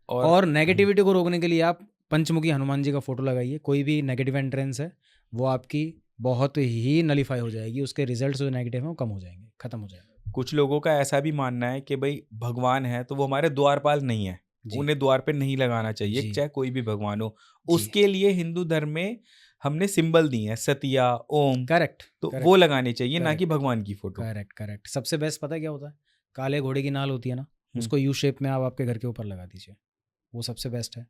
और नेगेटिविटी को रोकने के लिए आप पंचमुखी हनुमान जी का फोटो लगाइए। कोई भी नेगेटिव एंट्रेंस है वो आपकी बहुत ही नलीफाई हो जाएगी, उसके रिजल्ट्स जो नेगेटिव हैं वो कम हो जाएंगे, खत्म हो जाएंगे। कुछ लोगों का ऐसा भी मानना है कि भाई भगवान है तो वो हमारे द्वारपाल नहीं है, जी उन्हें द्वार पे नहीं लगाना चाहिए, जी चाहे कोई भी भगवान हो। जी, उसके लिए हिंदू धर्म में हमने सिंबल दिए हैं, सतिया, ओम, करेक्ट तो करेक्ट वो लगाने चाहिए, ना कि करेक्ट भगवान की फोटो। Correct correct. सबसे बेस्ट पता है क्या होता है? काले घोड़े की नाल होती है ना, हुँ। उसको यू शेप में आप आपके घर के ऊपर लगा दीजिए, वो सबसे बेस्ट है।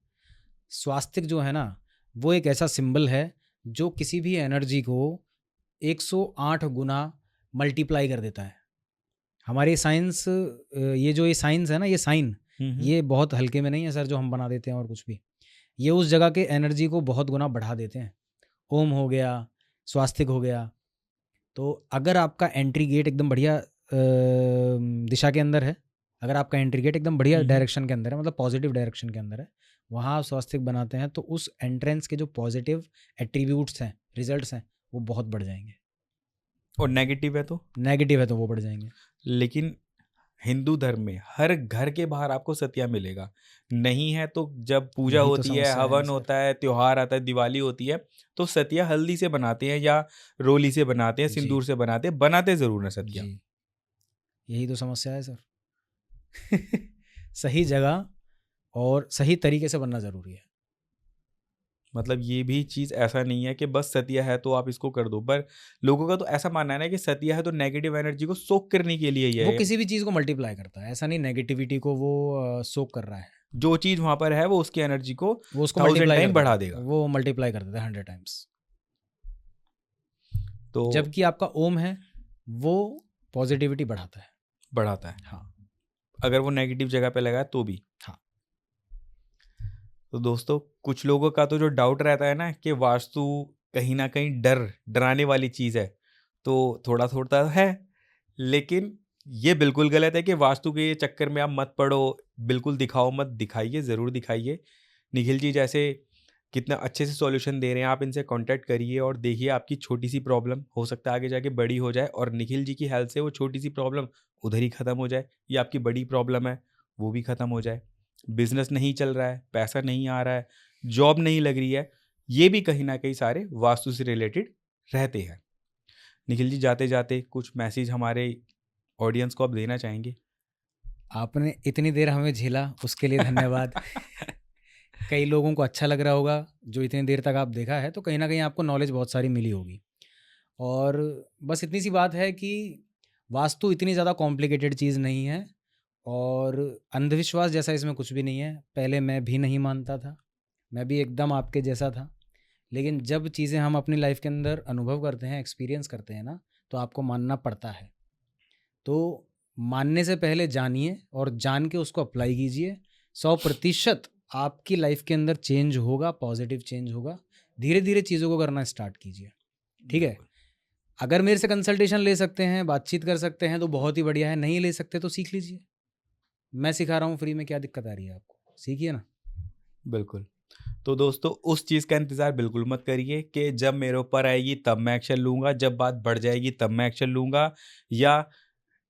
स्वास्तिक जो है ना, वो एक ऐसा सिंबल है जो किसी भी एनर्जी को 108 गुना मल्टीप्लाई कर देता है। हमारी साइंस, ये साइंस है ना, ये साइन, हुँ, हुँ। ये बहुत हल्के में नहीं है सर जो हम बना देते हैं और कुछ भी। ये उस जगह के एनर्जी को बहुत गुना बढ़ा देते हैं। ओम हो गया, स्वास्तिक हो गया। तो अगर आपका एंट्री गेट एकदम बढ़िया दिशा के अंदर है, अगर आपका एंट्री गेट एकदम बढ़िया हुँ, हुँ। डायरेक्शन के अंदर है, मतलब पॉजिटिव डायरेक्शन के अंदर है, वहाँ आप स्वास्तिक बनाते हैं तो उस एंट्रेंस के जो पॉजिटिव एट्रीब्यूट्स हैं, रिजल्ट्स हैं, वो बहुत बढ़ जाएंगे। और नेगेटिव है तो? नेगेटिव है तो वो बढ़ जाएंगे। लेकिन हिंदू धर्म में हर घर के बाहर आपको सतिया मिलेगा। नहीं है तो जब पूजा यही तो होती है, समस्या है हवन सर। होता है, त्योहार आता है, दिवाली होती है, तो सतिया हल्दी से बनाते हैं या रोली से बनाते हैं, जी सिंदूर से बनाते हैं, बनाते ज़रूर हैं सतिया। जी, यही तो समस्या है सर। सही जगह और सही तरीके से बनना ज़रूरी है। मतलब ये भी चीज़ ऐसा नहीं है कि बस सतिया है तो आप इसको कर दो, पर लोगों का तो ऐसा मानना है ना कि सतिया है तो नेगेटिव एनर्जी को सोक करने के लिए ही वो है। किसी भी चीज़ को मल्टीप्लाई करता है, ऐसा नहीं नेगेटिविटी को वो सोक कर रहा है, जो चीज़ वहाँ पर है वो उसकी एनर्जी को वो उसको 1000 मल्टीप्लाई टाइम कर बढ़ा देता है, देगा। वो मल्टीप्लाई कर देता है 100 टाइम्स। तो जबकि आपका ओम है, वो पॉजिटिविटी बढ़ाता है। बढ़ाता है, हाँ अगर वो नेगेटिव जगह पे लगा है तो भी। हाँ। तो दोस्तों, कुछ लोगों का तो जो डाउट रहता है ना कि वास्तु कहीं ना कहीं डराने वाली चीज़ है, तो थोड़ा थोड़ा है, लेकिन ये बिल्कुल गलत है कि वास्तु के चक्कर में आप मत पड़ो, बिल्कुल दिखाओ मत, दिखाइए, ज़रूर दिखाइए। निखिल जी जैसे कितना अच्छे से सॉल्यूशन दे रहे हैं, आप इनसे कांटेक्ट करिए और देखिए आपकी छोटी सी प्रॉब्लम हो सकता है आगे जाके बड़ी हो जाए, और निखिल जी की हेल्प से वो छोटी सी प्रॉब्लम उधर ही ख़त्म हो जाए, या आपकी बड़ी प्रॉब्लम है वो भी ख़त्म हो जाए। बिजनेस नहीं चल रहा है, पैसा नहीं आ रहा है, जॉब नहीं लग रही है, ये भी कहीं ना कहीं सारे वास्तु से रिलेटेड रहते हैं। निखिल जी जाते जाते कुछ मैसेज हमारे ऑडियंस को आप देना चाहेंगे? आपने इतनी देर हमें झेला, उसके लिए धन्यवाद। कई लोगों को अच्छा लग रहा होगा, जो इतनी देर तक आप देखा है, तो कहीं ना कहीं आपको नॉलेज बहुत सारी मिली होगी। और बस इतनी सी बात है कि वास्तु इतनी ज़्यादा कॉम्प्लिकेटेड चीज़ नहीं है, और अंधविश्वास जैसा इसमें कुछ भी नहीं है। पहले मैं भी नहीं मानता था, मैं भी एकदम आपके जैसा था, लेकिन जब चीज़ें हम अपनी लाइफ के अंदर अनुभव करते हैं, एक्सपीरियंस करते हैं ना, तो आपको मानना पड़ता है। तो मानने से पहले जानिए और जान के उसको अप्लाई कीजिए। 100% आपकी लाइफ के अंदर चेंज होगा, पॉजिटिव चेंज होगा। धीरे धीरे चीज़ों को करना स्टार्ट कीजिए, ठीक है? अगर मेरे से कंसल्टेशन ले सकते हैं, बातचीत कर सकते हैं, तो बहुत ही बढ़िया है। नहीं ले सकते तो सीख लीजिए, मैं सिखा रहा हूँ फ्री में, क्या दिक्कत आ रही है आपको? सीखिए ना। बिल्कुल। तो दोस्तों, उस चीज़ का इंतज़ार बिल्कुल मत करिए कि जब मेरे ऊपर आएगी तब मैं एक्शन लूँगा, जब बात बढ़ जाएगी तब मैं एक्शन लूँगा, या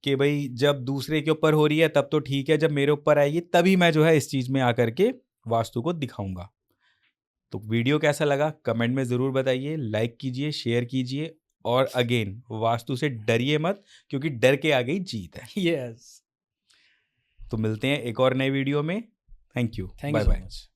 कि भाई जब दूसरे के ऊपर हो रही है तब तो ठीक है, जब मेरे ऊपर आएगी तभी मैं जो है इस चीज़ में आकर के वास्तु को दिखाऊँगा। तो वीडियो कैसा लगा कमेंट में ज़रूर बताइए, लाइक कीजिए, शेयर कीजिए, और अगेन वास्तु से डरिए मत, क्योंकि डर के आगे ही जीत है। यस, तो मिलते हैं एक और नए वीडियो में। Thank you, thank you bye so bye. Much.